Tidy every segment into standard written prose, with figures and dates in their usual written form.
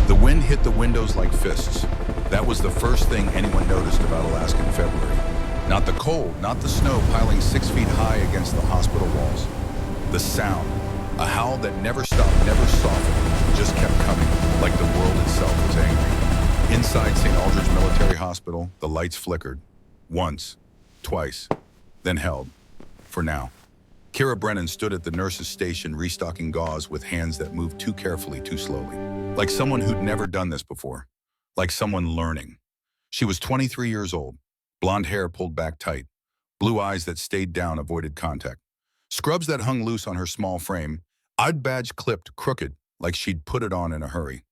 The wind hit the windows like fists. That was the first thing anyone noticed about Alaska in February. Not the cold, not the snow piling 6 feet high against the hospital walls. The sound, a howl that never stopped, never softened, just kept coming, like the world itself was angry. Inside St. Aldridge Military Hospital, the lights flickered. Once, twice, then held. For now. Kira Brennan stood at the nurse's station restocking gauze with hands that moved too carefully, too slowly. Like someone who'd never done this before. Like someone learning. She was 23 years old. Blonde hair pulled back tight. Blue eyes that stayed down avoided contact. Scrubs that hung loose on her small frame. Odd badge clipped crooked, like she'd put it on in a hurry.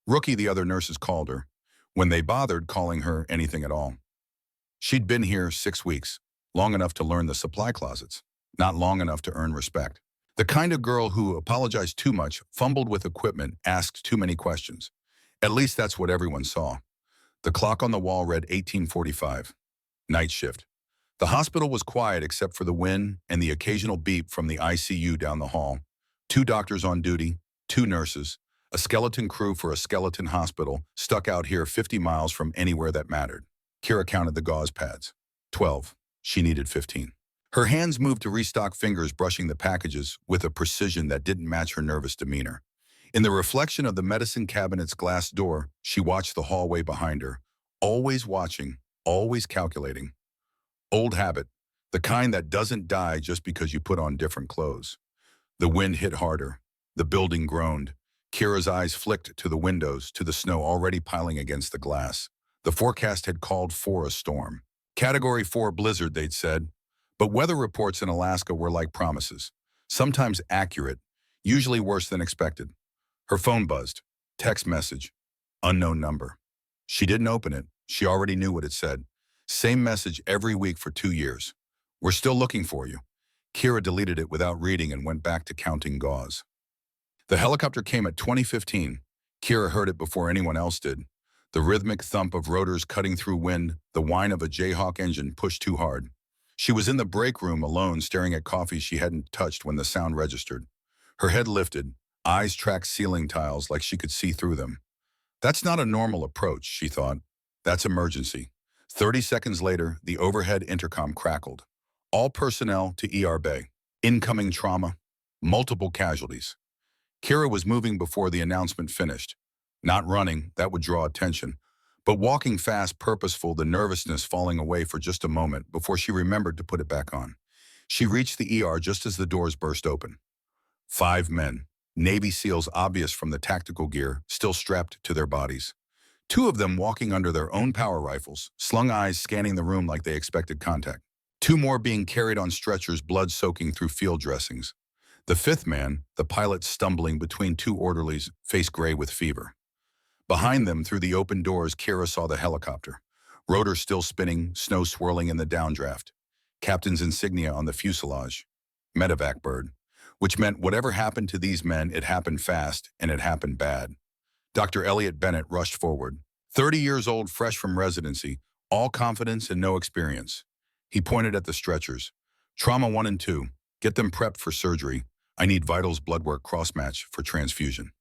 Rookie, the other nurses called her, when they bothered calling her anything at all. She'd been here 6 weeks, long enough to learn the supply closets, not long enough to earn respect. The kind of girl who apologized too much, fumbled with equipment, asked too many questions. At least that's what everyone saw. The clock on the wall read 1845. Night shift. The hospital was quiet except for the wind and the occasional beep from the ICU down the hall. 2 doctors on duty, 2 nurses, a skeleton crew for a skeleton hospital stuck out here 50 miles from anywhere that mattered. Kira counted the gauze pads. 12. She needed 15. Her hands moved to restock, fingers brushing the packages with a precision that didn't match her nervous demeanor. In the reflection of the medicine cabinet's glass door, she watched the hallway behind her, always watching, always calculating. Old habit, the kind that doesn't die just because you put on different clothes. The wind hit harder. The building groaned. Kira's eyes flicked to the windows, to the snow already piling against the glass. The forecast had called for a storm. Category 4 blizzard, they'd said. But weather reports in Alaska were like promises, sometimes accurate, usually worse than expected. Her phone buzzed. Text message. Unknown number. She didn't open it. She already knew what it said. Same message every week for 2 years. We're still looking for you. Kira deleted it without reading and went back to counting gauze. The helicopter came at 20:15. Kira heard it before anyone else did. The rhythmic thump of rotors cutting through wind, the whine of a Jayhawk engine pushed too hard. She was in the break room alone, staring at coffee she hadn't touched when the sound registered. Her head lifted, eyes tracked ceiling tiles like she could see through them. That's not a normal approach, she thought. That's emergency. 30 seconds later, the overhead intercom crackled. All personnel to ER Bay. Incoming trauma. Multiple casualties. Kira was moving before the announcement finished. Not running, that would draw attention. But walking fast, purposeful, the nervousness falling away for just a moment before she remembered to put it back on. She reached the ER just as the doors burst open. 5 men, Navy SEALs obvious from the tactical gear, still strapped to their bodies. 2 of them walking under their own power rifles, slung eyes scanning the room like they expected contact. 2 more being carried on stretchers, blood soaking through field dressings. The 5th man, the pilot stumbling between 2 orderlies, face gray with fever. Behind them, through the open doors, Kira saw the helicopter. Rotor still spinning, snow swirling in the downdraft. Captain's insignia on the fuselage. Medevac bird. Which meant whatever happened to these men, it happened fast, and it happened bad. Dr. Elliot Bennett rushed forward. 30 years old, fresh from residency, all confidence and no experience. He pointed at the stretchers. Trauma 1 and 2. Get them prepped for surgery. I need vitals blood work cross-match for transfusion.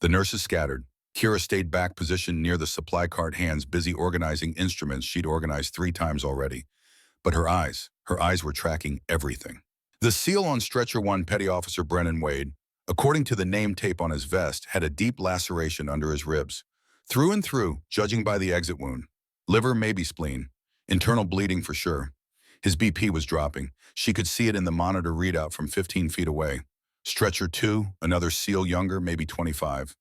The nurses scattered. Kira stayed back, positioned near the supply cart, hands busy organizing instruments she'd organized 3 times already. But her eyes were tracking everything. The SEAL on stretcher 1, Petty Officer Brennan Wade, according to the name tape on his vest, had a deep laceration under his ribs. Through and through, judging by the exit wound. Liver, maybe spleen. Internal bleeding for sure. His BP was dropping. She could see it in the monitor readout from 15 feet away. Stretcher 2, another SEAL younger, maybe 25.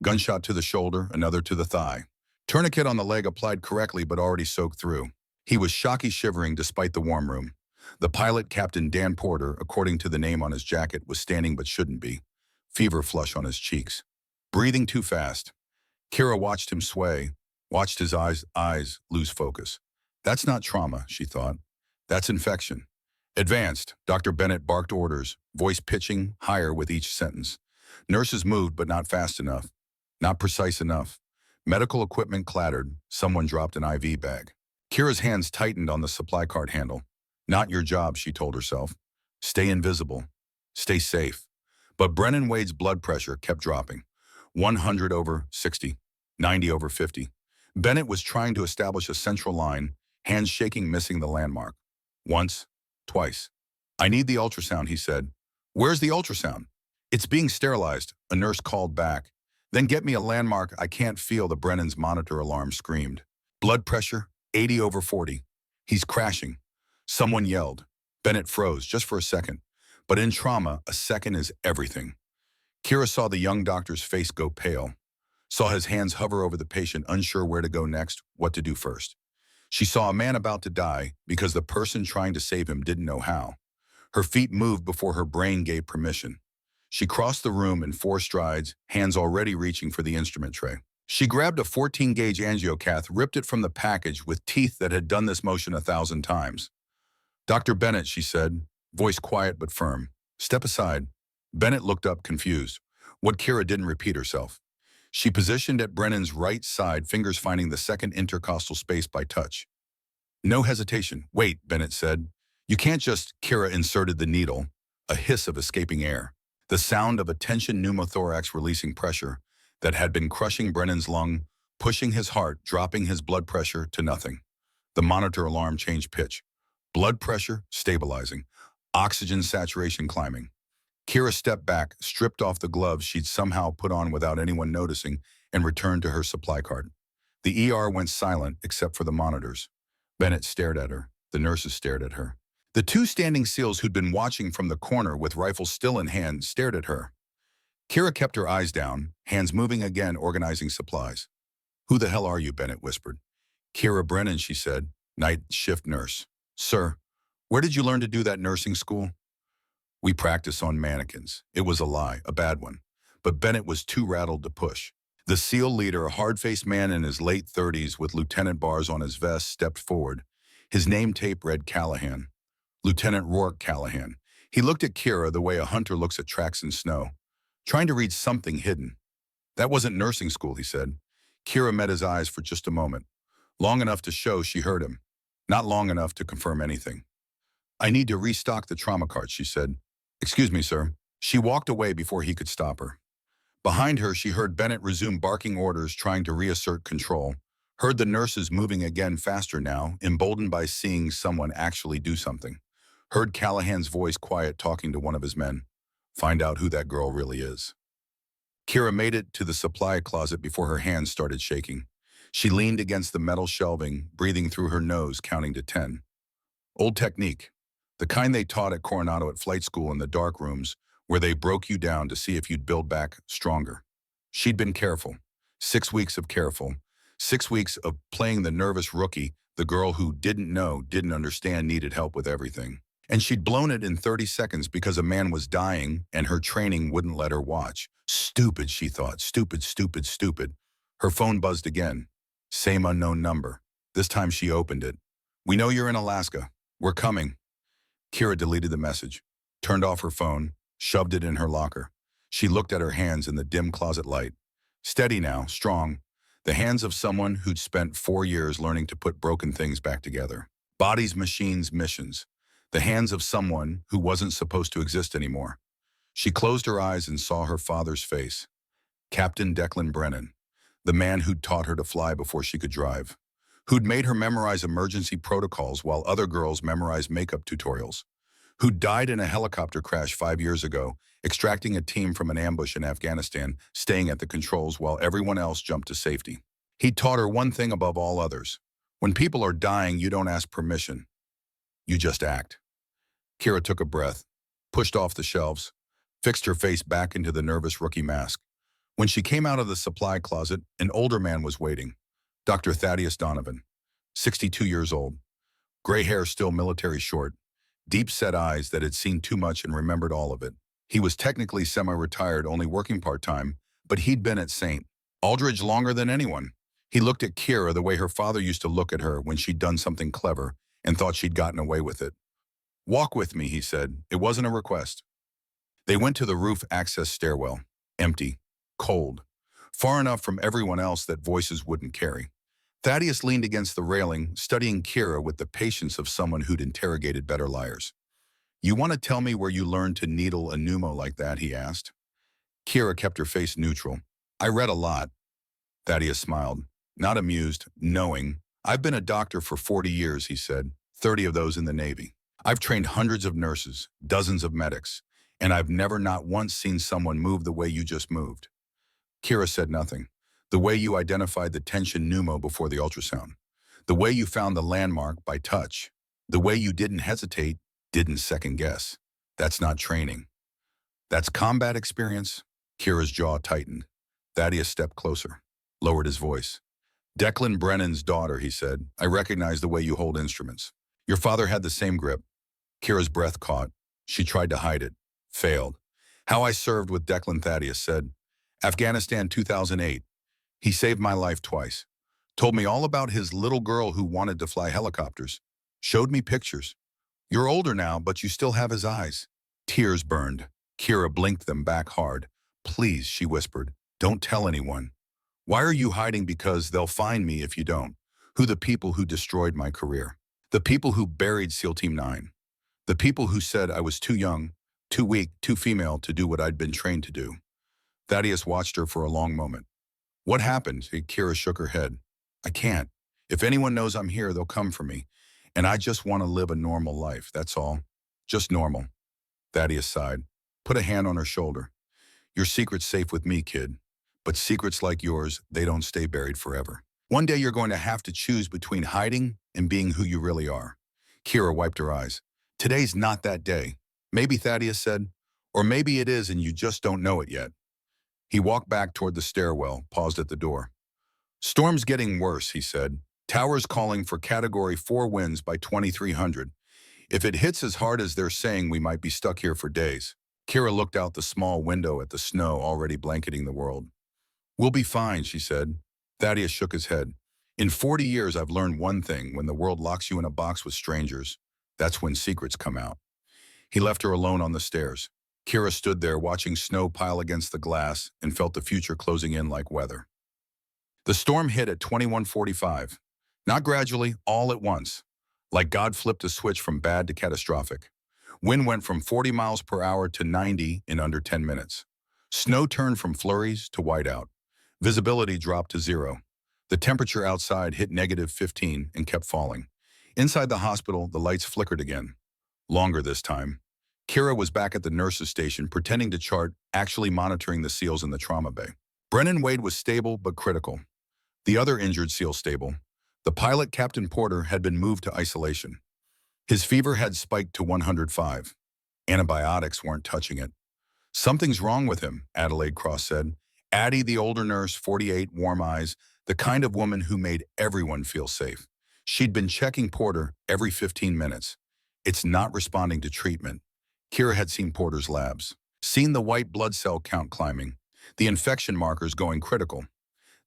Gunshot to the shoulder, another to the thigh. Tourniquet on the leg applied correctly but already soaked through. He was shocky shivering despite the warm room. The pilot, Captain Dan Porter, according to the name on his jacket, was standing but shouldn't be. Fever flush on his cheeks. Breathing too fast. Kira watched him sway, watched his eyes lose focus. That's not trauma, she thought. That's infection. Advanced, Dr. Bennett barked orders, voice pitching higher with each sentence. Nurses moved, but not fast enough. Not precise enough. Medical equipment clattered. Someone dropped an IV bag. Kira's hands tightened on the supply cart handle. Not your job, she told herself. Stay invisible. Stay safe. But Brennan Wade's blood pressure kept dropping. 100 over 60, 90 over 50. Bennett was trying to establish a central line, hands shaking, missing the landmark. Once, twice. I need the ultrasound, he said. Where's the ultrasound? It's being sterilized, a nurse called back. Then get me a landmark. I can't feel, the Brennan's monitor alarm screamed. Blood pressure, 80 over 40. He's crashing. Someone yelled. Bennett froze just for a second. But in trauma, a second is everything. Kira saw the young doctor's face go pale, saw his hands hover over the patient, unsure where to go next, what to do first. She saw a man about to die because the person trying to save him didn't know how. Her feet moved before her brain gave permission. She crossed the room in 4 strides, hands already reaching for the instrument tray. She grabbed a 14-gauge angiocath, ripped it from the package with teeth that had done this motion 1,000 times. Dr. Bennett, she said, voice quiet but firm. Step aside. Bennett looked up, confused. What Kira didn't repeat herself. She positioned at Brennan's right side, fingers finding the second intercostal space by touch. No hesitation. Wait, Bennett said. You can't just... Kira inserted the needle, a hiss of escaping air. The sound of a tension pneumothorax releasing pressure that had been crushing Brennan's lung, pushing his heart, dropping his blood pressure to nothing. The monitor alarm changed pitch. Blood pressure stabilizing. Oxygen saturation climbing. Kira stepped back, stripped off the gloves she'd somehow put on without anyone noticing, and returned to her supply cart. The ER went silent except for the monitors. Bennett stared at her. The nurses stared at her. The 2 standing SEALs who'd been watching from the corner with rifles still in hand stared at her. Kira kept her eyes down, hands moving again, organizing supplies. Who the hell are you? Bennett whispered. Kira Brennan, she said, night shift nurse. Sir, where did you learn to do that, nursing school? We practice on mannequins. It was a lie, a bad one. But Bennett was too rattled to push. The SEAL leader, a hard-faced man in his late 30s with lieutenant bars on his vest, stepped forward. His name tape read Callahan. Lieutenant Rourke Callahan. He looked at Kira the way a hunter looks at tracks in snow, trying to read something hidden. That wasn't nursing school, he said. Kira met his eyes for just a moment, long enough to show she heard him, not long enough to confirm anything. I need to restock the trauma cart, she said. Excuse me, sir. She walked away before he could stop her. Behind her, she heard Bennett resume barking orders, trying to reassert control, heard the nurses moving again faster now, emboldened by seeing someone actually do something. Heard Callahan's voice quiet, talking to one of his men. Find out who that girl really is. Kira made it to the supply closet before her hands started shaking. She leaned against the metal shelving, breathing through her nose, counting to 10. Old technique. The kind they taught at Coronado at flight school in the dark rooms, where they broke you down to see if you'd build back stronger. She'd been careful. 6 weeks of careful. 6 weeks of playing the nervous rookie, the girl who didn't know, didn't understand, needed help with everything. And she'd blown it in 30 seconds because a man was dying and her training wouldn't let her watch. Stupid, she thought. Stupid, stupid, stupid. Her phone buzzed again. Same unknown number. This time she opened it. We know you're in Alaska. We're coming. Kira deleted the message, turned off her phone, shoved it in her locker. She looked at her hands in the dim closet light. Steady now, strong. The hands of someone who'd spent 4 years learning to put broken things back together. Bodies, machines, missions. The hands of someone who wasn't supposed to exist anymore. She closed her eyes and saw her father's face. Captain Declan Brennan, the man who'd taught her to fly before she could drive, who'd made her memorize emergency protocols while other girls memorized makeup tutorials, who died in a helicopter crash 5 years ago, extracting a team from an ambush in Afghanistan, staying at the controls while everyone else jumped to safety. He taught her one thing above all others. When people are dying, you don't ask permission. You just act. Kira took a breath, pushed off the shelves, fixed her face back into the nervous rookie mask. When she came out of the supply closet, an older man was waiting. Dr. Thaddeus Donovan, 62 years old. Gray hair still military short. Deep-set eyes that had seen too much and remembered all of it. He was technically semi-retired, only working part-time, but he'd been at St. Aldridge longer than anyone. He looked at Kira the way her father used to look at her when she'd done something clever and thought she'd gotten away with it. Walk with me, he said. It wasn't a request. They went to the roof access stairwell. Empty. Cold. Far enough from everyone else that voices wouldn't carry. Thaddeus leaned against the railing, studying Kira with the patience of someone who'd interrogated better liars. You want to tell me where you learned to needle a pneumo like that, he asked. Kira kept her face neutral. I read a lot. Thaddeus smiled, not amused, knowing. I've been a doctor for 40 years, he said, 30 of those in the Navy. I've trained hundreds of nurses, dozens of medics, and I've never not once seen someone move the way you just moved. Kira said nothing. The way you identified the tension pneumo before the ultrasound. The way you found the landmark by touch. The way you didn't hesitate, didn't second guess. That's not training. That's combat experience. Kira's jaw tightened. Thaddeus stepped closer, lowered his voice. Declan Brennan's daughter, he said. I recognize the way you hold instruments. Your father had the same grip. Kira's breath caught. She tried to hide it. Failed. How I served with Declan, Thaddeus said. Afghanistan 2008. He saved my life twice. Told me all about his little girl who wanted to fly helicopters. Showed me pictures. You're older now, but you still have his eyes. Tears burned. Kira blinked them back hard. Please, she whispered, don't tell anyone. Why are you hiding? Because they'll find me if you don't. Who the people who destroyed my career? The people who buried SEAL Team 9. The people who said I was too young, too weak, too female to do what I'd been trained to do. Thaddeus watched her for a long moment. What happened? Kira shook her head. I can't. If anyone knows I'm here, they'll come for me. And I just want to live a normal life, that's all. Just normal. Thaddeus sighed. Put a hand on her shoulder. Your secret's safe with me, kid. But secrets like yours, they don't stay buried forever. One day you're going to have to choose between hiding and being who you really are. Kira wiped her eyes. Today's not that day. Maybe, Thaddeus said. Or maybe it is and you just don't know it yet. He walked back toward the stairwell, paused at the door. Storm's getting worse, he said. Towers calling for Category 4 winds by 2300. If it hits as hard as they're saying, we might be stuck here for days. Kira looked out the small window at the snow already blanketing the world. We'll be fine, she said. Thaddeus shook his head. In 40 years, I've learned one thing. When the world locks you in a box with strangers, that's when secrets come out. He left her alone on the stairs. Kira stood there watching snow pile against the glass and felt the future closing in like weather. The storm hit at 21:45. Not gradually, all at once. Like God flipped a switch from bad to catastrophic. Wind went from 40 miles per hour to 90 in under 10 minutes. Snow turned from flurries to whiteout. Visibility dropped to 0. The temperature outside hit -15 and kept falling. Inside the hospital, the lights flickered again. Longer this time. Kira was back at the nurse's station, pretending to chart, actually monitoring the SEALs in the trauma bay. Brennan Wade was stable but critical. The other injured SEAL stable. The pilot, Captain Porter, had been moved to isolation. His fever had spiked to 105. Antibiotics weren't touching it. Something's wrong with him, Adelaide Cross said. Addie, the older nurse, 48, warm eyes, the kind of woman who made everyone feel safe. She'd been checking Porter every 15 minutes. It's not responding to treatment. Kira had seen Porter's labs, seen the white blood cell count climbing, the infection markers going critical.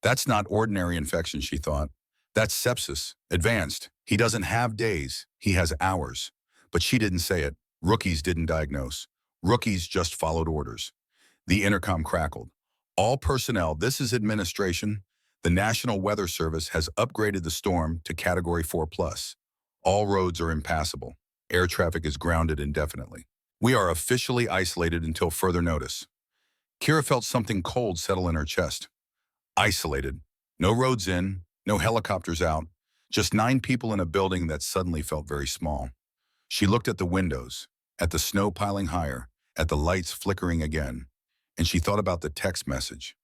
That's not ordinary infection, she thought. That's sepsis, advanced. He doesn't have days, he has hours. But she didn't say it. Rookies didn't diagnose. Rookies just followed orders. The intercom crackled. All personnel, this is administration. The National Weather Service has upgraded the storm to Category 4+. All roads are impassable. Air traffic is grounded indefinitely. We are officially isolated until further notice. Kira felt something cold settle in her chest. Isolated. No roads in, no helicopters out, just 9 people in a building that suddenly felt very small. She looked at the windows, at the snow piling higher, at the lights flickering again, and she thought about the text message.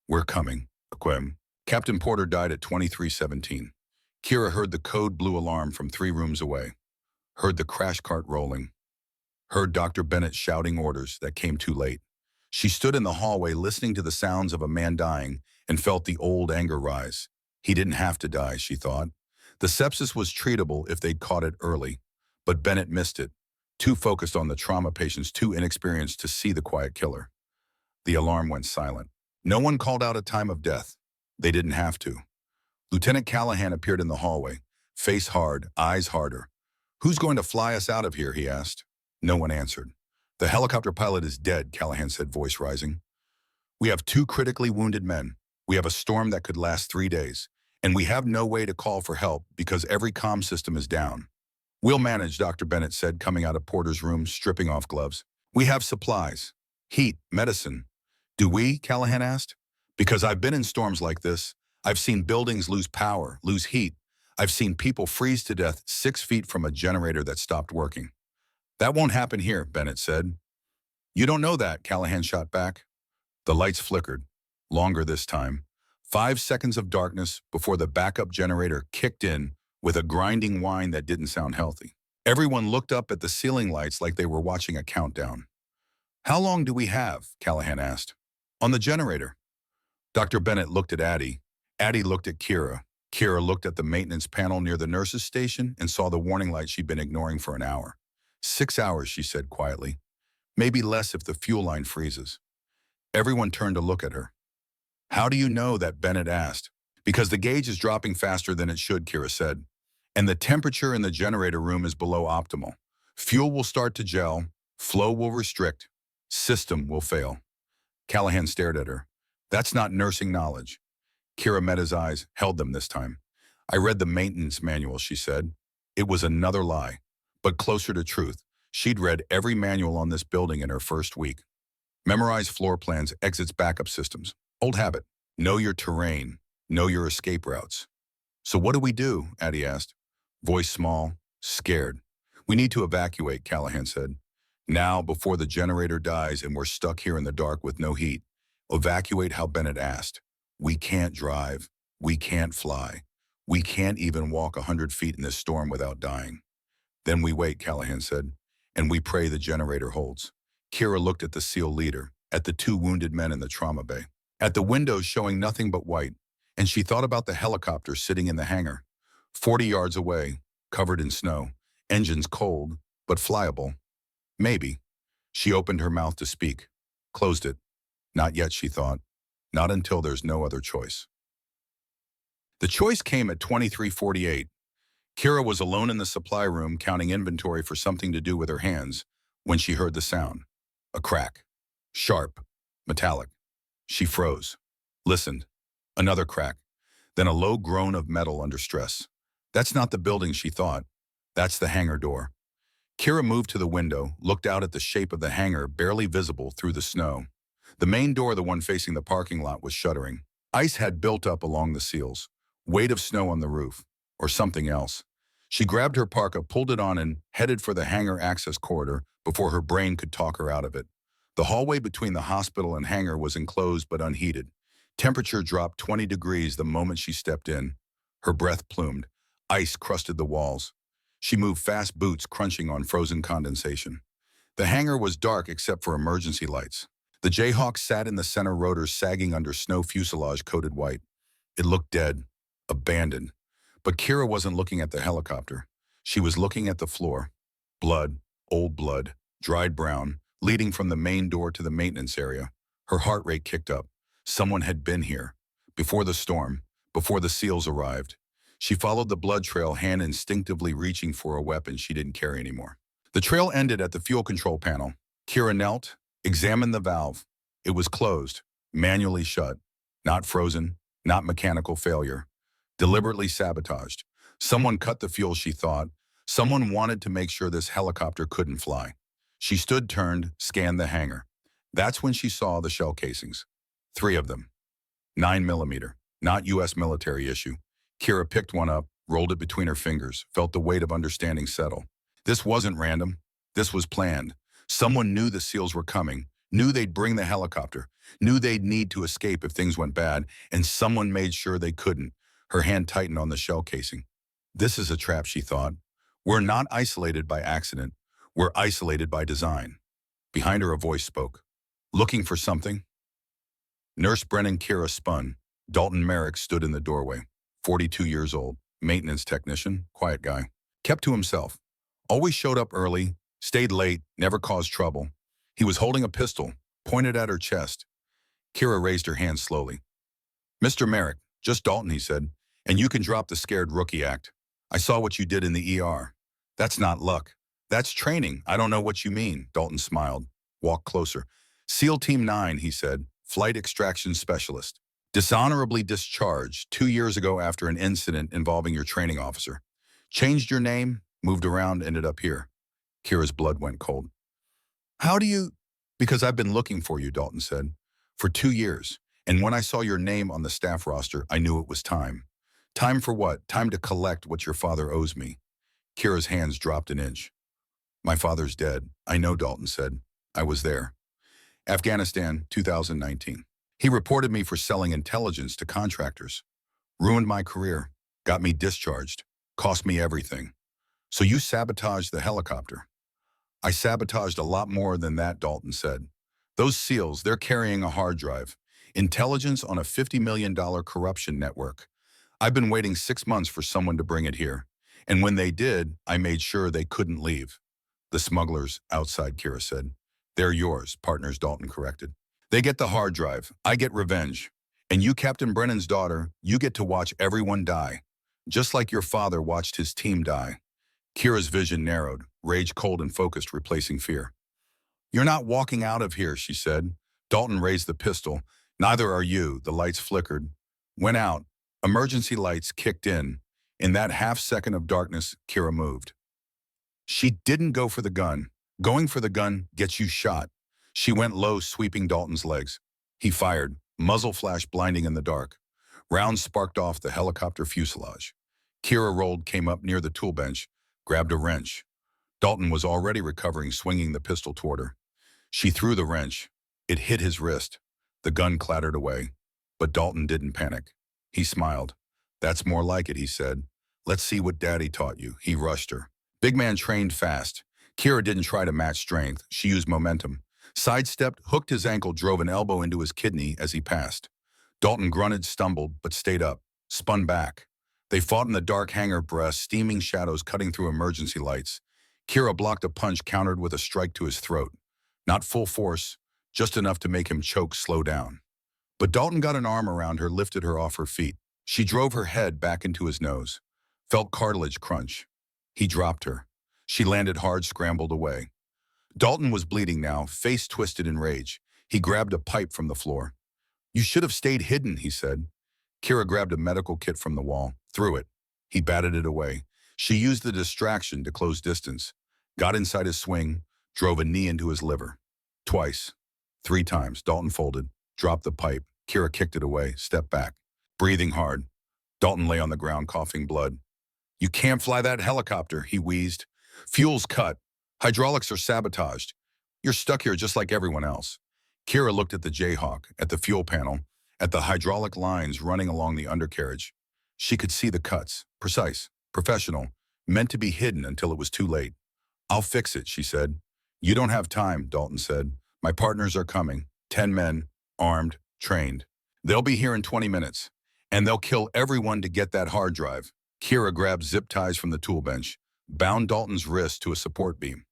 We're coming, Aquem. Captain Porter died at 23:17. Kira heard the code blue alarm from 3 rooms away, heard the crash cart rolling, heard Dr. Bennett shouting orders that came too late. She stood in the hallway listening to the sounds of a man dying and felt the old anger rise. He didn't have to die, she thought. The sepsis was treatable if they'd caught it early, but Bennett missed it, too focused on the trauma patients, too inexperienced to see the quiet killer. The alarm went silent. No one called out a time of death. They didn't have to. Lieutenant Callahan appeared in the hallway, face hard, eyes harder. Who's going to fly us out of here, he asked. No one answered. The helicopter pilot is dead, Callahan said, voice rising. We have 2 critically wounded men. We have a storm that could last 3 days. And we have no way to call for help because every comm system is down. We'll manage, Dr. Bennett said, coming out of Porter's room, stripping off gloves. We have supplies. Heat, medicine. Do we? Callahan asked. Because I've been in storms like this. I've seen buildings lose power, lose heat. I've seen people freeze to death 6 feet from a generator that stopped working. That won't happen here, Bennett said. You don't know that, Callahan shot back. The lights flickered, longer this time. 5 seconds of darkness before the backup generator kicked in with a grinding whine that didn't sound healthy. Everyone looked up at the ceiling lights like they were watching a countdown. How long do we have? Callahan asked. On the generator. Dr. Bennett looked at Addie. Addie looked at Kira. Kira looked at the maintenance panel near the nurse's station and saw the warning light she'd been ignoring for an hour. 6 hours, she said quietly. Maybe less if the fuel line freezes. Everyone turned to look at her. How do you know that? Bennett asked. Because the gauge is dropping faster than it should, Kira said. And the temperature in the generator room is below optimal. Fuel will start to gel, flow will restrict, system will fail. Callahan stared at her. That's not nursing knowledge. Kira met his eyes, held them this time. I read the maintenance manual, she said. It was another lie, but closer to truth. She'd read every manual on this building in her first week. Memorize floor plans, exits, backup systems. Old habit. Know your terrain. Know your escape routes. So what do we do? Addie asked. Voice small, scared. We need to evacuate, Callahan said. Now, before the generator dies and we're stuck here in the dark with no heat. Evacuate how Bennett asked. We can't drive. We can't fly. We can't even walk 100 feet in this storm without dying. Then we wait, Callahan said, and we pray the generator holds. Kira looked at the SEAL leader, at the 2 wounded men in the trauma bay, at the windows showing nothing but white, and she thought about the helicopter sitting in the hangar, 40 yards away, covered in snow, engines cold, but flyable. Maybe. She opened her mouth to speak, closed it. Not yet, she thought. Not until there's no other choice. The choice came at 23:48. Kira was alone in the supply room counting inventory for something to do with her hands when she heard the sound. A crack. Sharp. Metallic. She froze. Listened. Another crack. Then a low groan of metal under stress. That's not the building, she thought. That's the hangar door. Kira moved to the window, looked out at the shape of the hangar barely visible through the snow. The main door, the one facing the parking lot, was shuddering. Ice had built up along the seals. Weight of snow on the roof. Or something else. She grabbed her parka, pulled it on, and headed for the hangar access corridor before her brain could talk her out of it. The hallway between the hospital and hangar was enclosed but unheated. Temperature dropped 20 degrees the moment she stepped in. Her breath plumed. Ice crusted the walls. She moved fast, boots crunching on frozen condensation. The hangar was dark except for emergency lights. The Jayhawk sat in the center, rotors sagging under snow fuselage coated white. It looked dead, abandoned. But Kira wasn't looking at the helicopter. She was looking at the floor. Blood, old blood, dried brown, leading from the main door to the maintenance area. Her heart rate kicked up. Someone had been here. Before the storm, before the SEALs arrived. She followed the blood trail, hand instinctively reaching for a weapon she didn't carry anymore. The trail ended at the fuel control panel. Kira knelt, examined the valve. It was closed, manually shut. Not frozen, not mechanical failure. Deliberately sabotaged. Someone cut the fuel, she thought. Someone wanted to make sure this helicopter couldn't fly. She stood, turned, scanned the hangar. That's when she saw the shell casings. 3 of them. 9mm, not U.S. military issue. Kira picked one up, rolled it between her fingers, felt the weight of understanding settle. This wasn't random. This was planned. Someone knew the SEALs were coming, knew they'd bring the helicopter, knew they'd need to escape if things went bad, and someone made sure they couldn't. Her hand tightened on the shell casing. This is a trap, she thought. We're not isolated by accident. We're isolated by design. Behind her, a voice spoke. Looking for something? Nurse Brennan. Kira spun. Dalton Merrick stood in the doorway. 42 years old, maintenance technician, quiet guy. Kept to himself. Always showed up early, stayed late, never caused trouble. He was holding a pistol, pointed at her chest. Kira raised her hand slowly. Mr. Merrick, just Dalton, he said, and you can drop the scared rookie act. I saw what you did in the ER. That's not luck. That's training. I don't know what you mean, Dalton smiled. Walked closer. SEAL Team 9, he said, flight extraction specialist. Dishonorably discharged 2 years ago after an incident involving your training officer. Changed your name, moved around, ended up here. Kira's blood went cold. How do you... Because I've been looking for you, Dalton said, for 2 years. And when I saw your name on the staff roster, I knew it was time. Time for what? Time to collect what your father owes me. Kira's hands dropped an inch. My father's dead. I know, Dalton said. I was there. Afghanistan, 2019. He reported me for selling intelligence to contractors. Ruined my career. Got me discharged. Cost me everything. So you sabotaged the helicopter. I sabotaged a lot more than that, Dalton said. Those SEALs, they're carrying a hard drive. Intelligence on a $50 million corruption network. I've been waiting 6 months for someone to bring it here. And when they did, I made sure they couldn't leave. The smugglers outside, Kira said. They're yours, partners, Dalton corrected. They get the hard drive. I get revenge. And you, Captain Brennan's daughter, you get to watch everyone die. Just like your father watched his team die. Kira's vision narrowed, rage cold and focused, replacing fear. You're not walking out of here, she said. Dalton raised the pistol. Neither are you. The lights flickered. Went out. Emergency lights kicked in. In that half-second of darkness, Kira moved. She didn't go for the gun. Going for the gun gets you shot. She went low, sweeping Dalton's legs. He fired. Muzzle flash blinding in the dark. Rounds sparked off the helicopter fuselage. Kira rolled, came up near the tool bench, grabbed a wrench. Dalton was already recovering, swinging the pistol toward her. She threw the wrench. It hit his wrist. The gun clattered away. But Dalton didn't panic. He smiled. That's more like it, he said. Let's see what Daddy taught you. He rushed her. Big man trained fast. Kira didn't try to match strength. She used momentum. Sidestepped, hooked his ankle, drove an elbow into his kidney as he passed. Dalton grunted, stumbled, but stayed up. Spun back. They fought in the dark hangar breast, steaming shadows cutting through emergency lights. Kira blocked a punch, countered with a strike to his throat. Not full force, just enough to make him choke, slow down. But Dalton got an arm around her, lifted her off her feet. She drove her head back into his nose. Felt cartilage crunch. He dropped her. She landed hard, scrambled away. Dalton was bleeding now, face twisted in rage. He grabbed a pipe from the floor. You should have stayed hidden, he said. Kira grabbed a medical kit from the wall, threw it. He batted it away. She used the distraction to close distance. Got inside his swing, drove a knee into his liver. Twice. 3 times. Dalton folded, dropped the pipe. Kira kicked it away, stepped back. Breathing hard. Dalton lay on the ground, coughing blood. You can't fly that helicopter, he wheezed. Fuel's cut. Hydraulics are sabotaged. You're stuck here just like everyone else. Kira looked at the Jayhawk, at the fuel panel, at the hydraulic lines running along the undercarriage. She could see the cuts. Precise, professional, meant to be hidden until it was too late. I'll fix it, she said. You don't have time, Dalton said. My partners are coming. 10 men, armed, trained. They'll be here in 20 minutes. And they'll kill everyone to get that hard drive. Kira grabbed zip ties from the tool bench, bound Dalton's wrist to a support beam.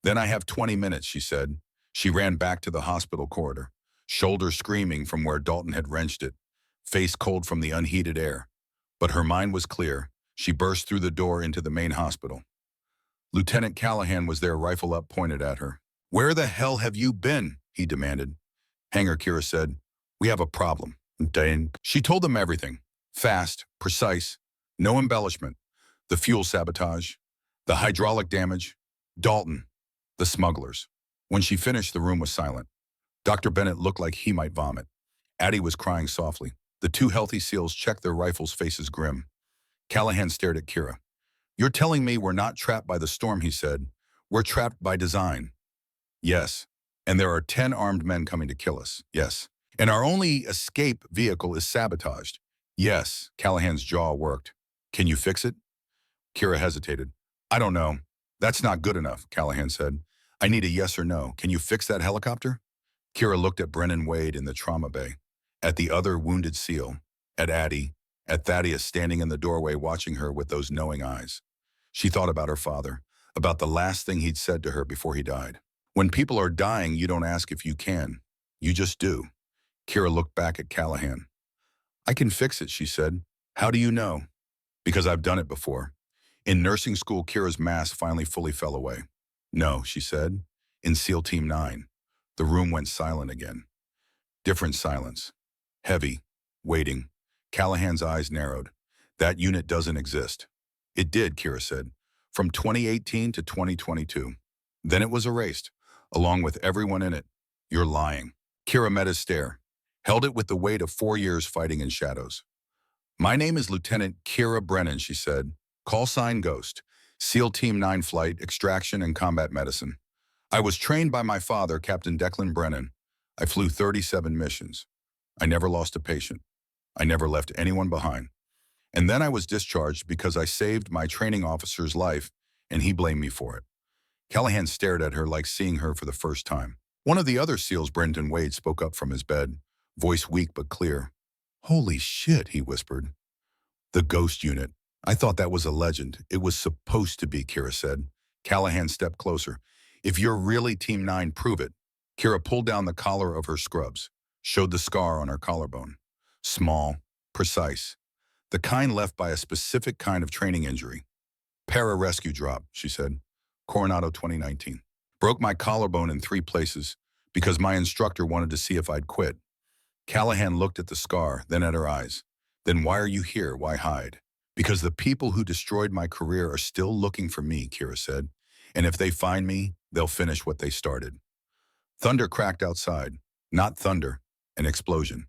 Then I have 20 minutes, she said. She ran back to the hospital corridor, shoulder screaming from where Dalton had wrenched it, face cold from the unheated air. But her mind was clear. She burst through the door into the main hospital. Lieutenant Callahan was there, rifle up, pointed at her. Where the hell have you been? He demanded. Hangar, Kira said. We have a problem. Dane. She told them everything. Fast, precise, no embellishment. The fuel sabotage, the hydraulic damage, Dalton, the smugglers. When she finished, the room was silent. Dr. Bennett looked like he might vomit. Addie was crying softly. The 2 healthy SEALs checked their rifles, faces grim. Callahan stared at Kira. You're telling me we're not trapped by the storm, he said. We're trapped by design. Yes. And there are 10 armed men coming to kill us. Yes. And our only escape vehicle is sabotaged. Yes. Callahan's jaw worked. Can you fix it? Kira hesitated. I don't know. That's not good enough, Callahan said. I need a yes or no. Can you fix that helicopter? Kira looked at Brennan Wade in the trauma bay, at the other wounded SEAL, at Addie, at Thaddeus standing in the doorway watching her with those knowing eyes. She thought about her father, about the last thing he'd said to her before he died. When people are dying, you don't ask if you can. You just do. Kira looked back at Callahan. I can fix it, she said. How do you know? Because I've done it before. In nursing school, Kira's mask finally fully fell away. No, she said. In SEAL Team 9. The room went silent again. Different silence. Heavy. Waiting. Callahan's eyes narrowed. That unit doesn't exist. It did, Kira said. From 2018 to 2022. Then it was erased, along with everyone in it. You're lying. Kira met his stare. held it with the weight of 4 years fighting in shadows. "My name is Lieutenant Kira Brennan," she said. "Call sign Ghost. SEAL Team 9 flight, extraction, and combat medicine. I was trained by my father, Captain Declan Brennan. I flew 37 missions. I never lost a patient. I never left anyone behind. And then I was discharged because I saved my training officer's life, and he blamed me for it." Callahan stared at her like seeing her for the first time. One of the other SEALs, Brenton Wade, spoke up from his bed, voice weak but clear. "Holy shit," he whispered. "The Ghost Unit. I thought that was a legend. It was supposed to be," Kira said. Callahan stepped closer. "If you're really Team 9, prove it." Kira pulled down the collar of her scrubs, showed the scar on her collarbone. Small, precise. The kind left by a specific kind of training injury. "Para-rescue drop," she said. "Coronado 2019. Broke my collarbone in 3 places because my instructor wanted to see if I'd quit." Callahan looked at the scar, then at her eyes. "Then why are you here? Why hide?" "Because the people who destroyed my career are still looking for me," Kira said. "And if they find me, they'll finish what they started." Thunder cracked outside. Not thunder, an explosion.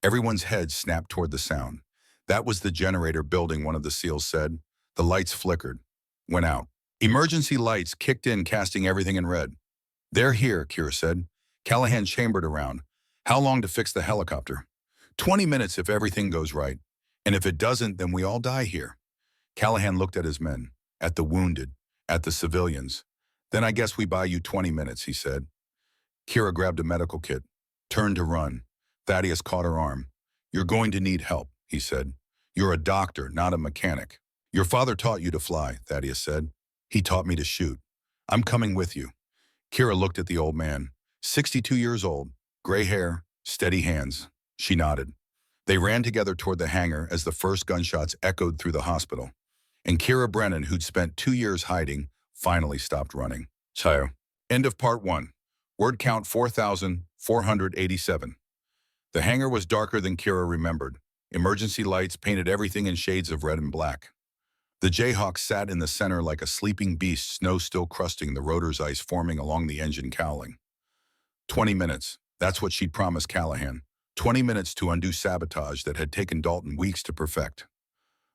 Everyone's heads snapped toward the sound. "That was the generator building," one of the SEALs said. The lights flickered, went out. Emergency lights kicked in, casting everything in red. "They're here," Kira said. Callahan chambered around. "How long to fix the helicopter?" 20 minutes if everything goes right. And if it doesn't, then we all die here." Callahan looked at his men, at the wounded, at the civilians. "Then I guess we buy you 20 minutes, he said. Kira grabbed a medical kit, turned to run. Thaddeus caught her arm. "You're going to need help," he said. "You're a doctor, not a mechanic." "Your father taught you to fly," Thaddeus said. "He taught me to shoot. I'm coming with you." Kira looked at the old man, 62 years old, gray hair, steady hands. She nodded. They ran together toward the hangar as the first gunshots echoed through the hospital. And Kira Brennan, who'd spent 2 years hiding, finally stopped running. So, end of part 1. Word count 4,487. The hangar was darker than Kira remembered. Emergency lights painted everything in shades of red and black. The Jayhawk sat in the center like a sleeping beast, snow still crusting the rotor's ice forming along the engine cowling. 20 minutes. That's what she'd promised Callahan. 20 minutes to undo sabotage that had taken Dalton weeks to perfect.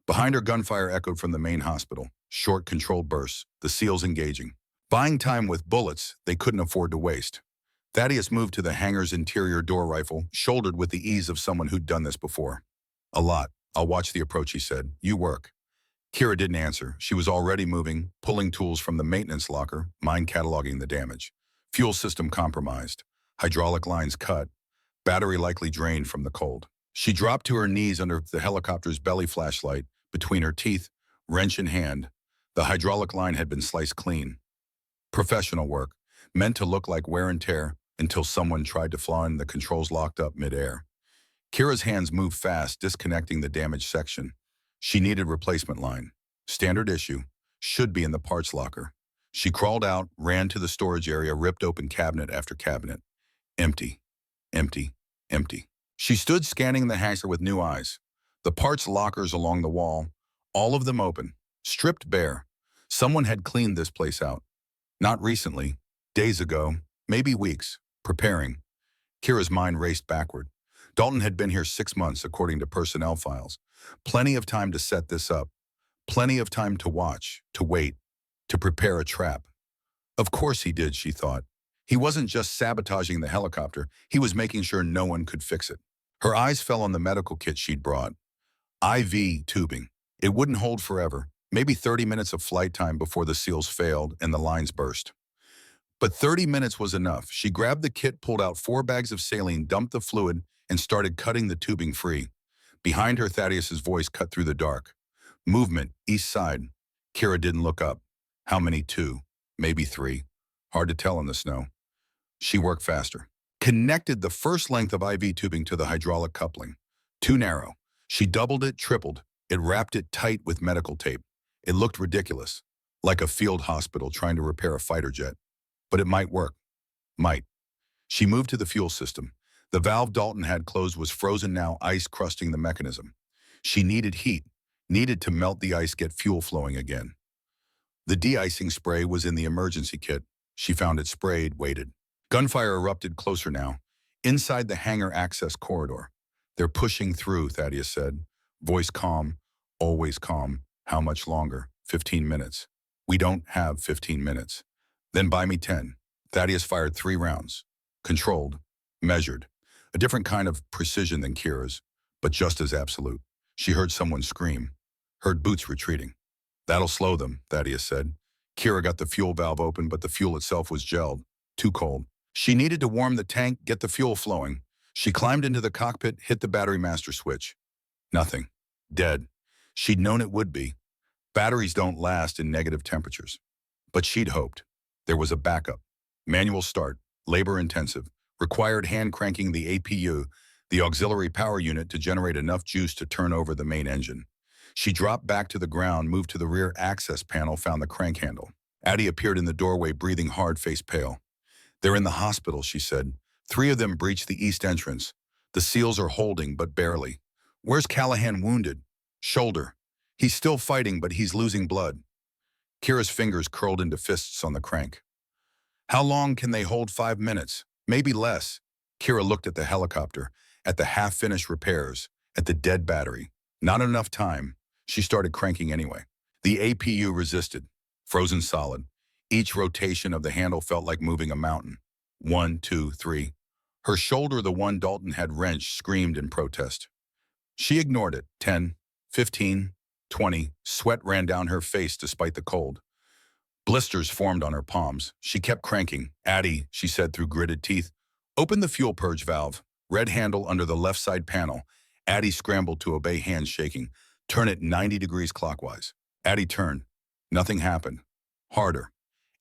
Behind her, gunfire echoed from the main hospital. Short, controlled bursts, the SEALs engaging. Buying time with bullets they couldn't afford to waste. Thaddeus moved to the hangar's interior door rifle, shouldered with the ease of someone who'd done this before. "A lot. I'll watch the approach," he said. "You work." Kira didn't answer. She was already moving, pulling tools from the maintenance locker, mind cataloging the damage. Fuel system compromised. Hydraulic lines cut. Battery likely drained from the cold. She dropped to her knees under the helicopter's belly flashlight, between her teeth, wrench in hand. The hydraulic line had been sliced clean. Professional work, meant to look like wear and tear until someone tried to flaw in the controls locked up midair. Kira's hands moved fast, disconnecting the damaged section. She needed replacement line. Standard issue. Should be in the parts locker. She crawled out, ran to the storage area, ripped open cabinet after cabinet. Empty. Empty. Empty. She stood scanning the hangar with new eyes. The parts lockers along the wall, all of them open, stripped bare. Someone had cleaned this place out. Not recently. Days ago. Maybe weeks. Preparing. Kira's mind raced backward. Dalton had been here 6 months, according to personnel files. Plenty of time to set this up. Plenty of time to watch, to wait, to prepare a trap. Of course he did, she thought. He wasn't just sabotaging the helicopter, he was making sure no one could fix it. Her eyes fell on the medical kit she'd brought. IV tubing. It wouldn't hold forever. Maybe 30 minutes of flight time before the SEALs failed and the lines burst. But 30 minutes was enough. She grabbed the kit, pulled out 4 bags of saline, dumped the fluid, and started cutting the tubing free. Behind her, Thaddeus's voice cut through the dark. "Movement, east side." Kira didn't look up. How many? 2, maybe 3. Hard to tell in the snow. She worked faster. Connected the first length of IV tubing to the hydraulic coupling. Too narrow. She doubled it, tripled. It wrapped it tight with medical tape. It looked ridiculous, like a field hospital trying to repair a fighter jet. But it might work. Might. She moved to the fuel system. The valve Dalton had closed was frozen now, ice crusting the mechanism. She needed heat, needed to melt the ice, get fuel flowing again. The de-icing spray was in the emergency kit. She found it, sprayed, waited. Gunfire erupted closer now. Inside the hangar access corridor. They're pushing through, Thaddeus said. Voice calm, always calm. How much longer? 15 minutes. We don't have 15 minutes. Then buy me 10. Thaddeus fired 3 rounds. Controlled. Measured. A different kind of precision than Kira's, but just as absolute. She heard someone scream. Heard boots retreating. That'll slow them, Thaddeus said. Kira got the fuel valve open, but the fuel itself was gelled. Too cold. She needed to warm the tank, get the fuel flowing. She climbed into the cockpit, hit the battery master switch. Nothing. Dead. She'd known it would be. Batteries don't last in negative temperatures. But she'd hoped. There was a backup. Manual start. Labor-intensive. Required hand-cranking the APU, the auxiliary power unit, to generate enough juice to turn over the main engine. She dropped back to the ground, moved to the rear access panel, found the crank handle. Addie appeared in the doorway, breathing hard, face pale. They're in the hospital, she said. 3 of them breached the east entrance. The seals are holding, but barely. Where's Callahan wounded? Shoulder. He's still fighting, but he's losing blood. Kira's fingers curled into fists on the crank. How long can they hold? 5 minutes? Maybe less. Kira looked at the helicopter, at the half-finished repairs, at the dead battery. Not enough time. She started cranking anyway. The APU resisted, frozen solid. Each rotation of the handle felt like moving a mountain. 1, 2, 3. Her shoulder, the one Dalton had wrenched, screamed in protest. She ignored it. 10, 15, 20. Sweat ran down her face despite the cold. Blisters formed on her palms. She kept cranking. Addie, she said through gritted teeth, open the fuel purge valve. Red handle under the left side panel. Addie scrambled to obey, hands shaking. Turn it 90 degrees clockwise. Addie turned. Nothing happened. Harder.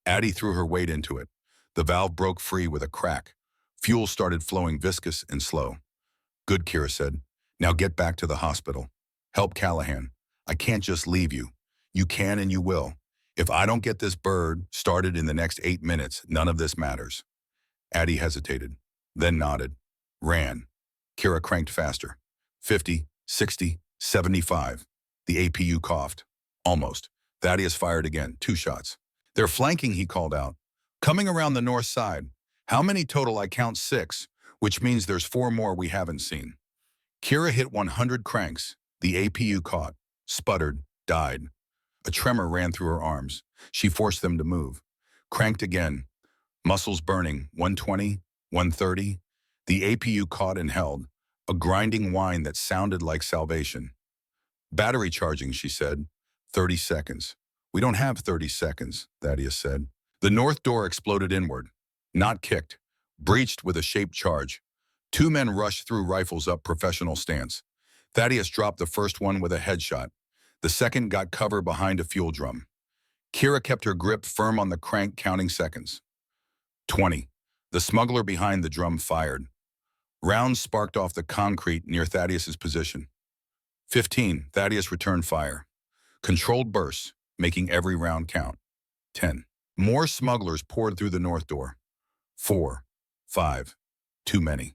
Addie threw her weight into it. The valve broke free with a crack. Fuel started flowing, viscous and slow. Good, Kira said. Now get back to the hospital. Help Callahan. I can't just leave you. You can and you will. If I don't get this bird started in the next 8 minutes, none of this matters. Addie hesitated, then nodded. Ran. Kira cranked faster. 50, 60, 75. The APU coughed. Almost. Thaddeus fired again, 2 shots. They're flanking, he called out. Coming around the north side. How many total? I count 6, which means there's 4 more we haven't seen. Kira hit 100 cranks. The APU caught, sputtered, died. A tremor ran through her arms. She forced them to move. Cranked again. Muscles burning. 120, 130. The APU caught and held. A grinding whine that sounded like salvation. Battery charging, she said. 30 seconds. We don't have 30 seconds, Thaddeus said. The north door exploded inward. Not kicked. Breached with a shaped charge. 2 men rushed through, rifles up, professional stance. Thaddeus dropped the first one with a headshot. The second got cover behind a fuel drum. Kira kept her grip firm on the crank, counting seconds. 20. The smuggler behind the drum fired. Rounds sparked off the concrete near Thaddeus's position. 15. Thaddeus returned fire. Controlled bursts, making every round count. 10. More smugglers poured through the north door. 4. 5. Too many.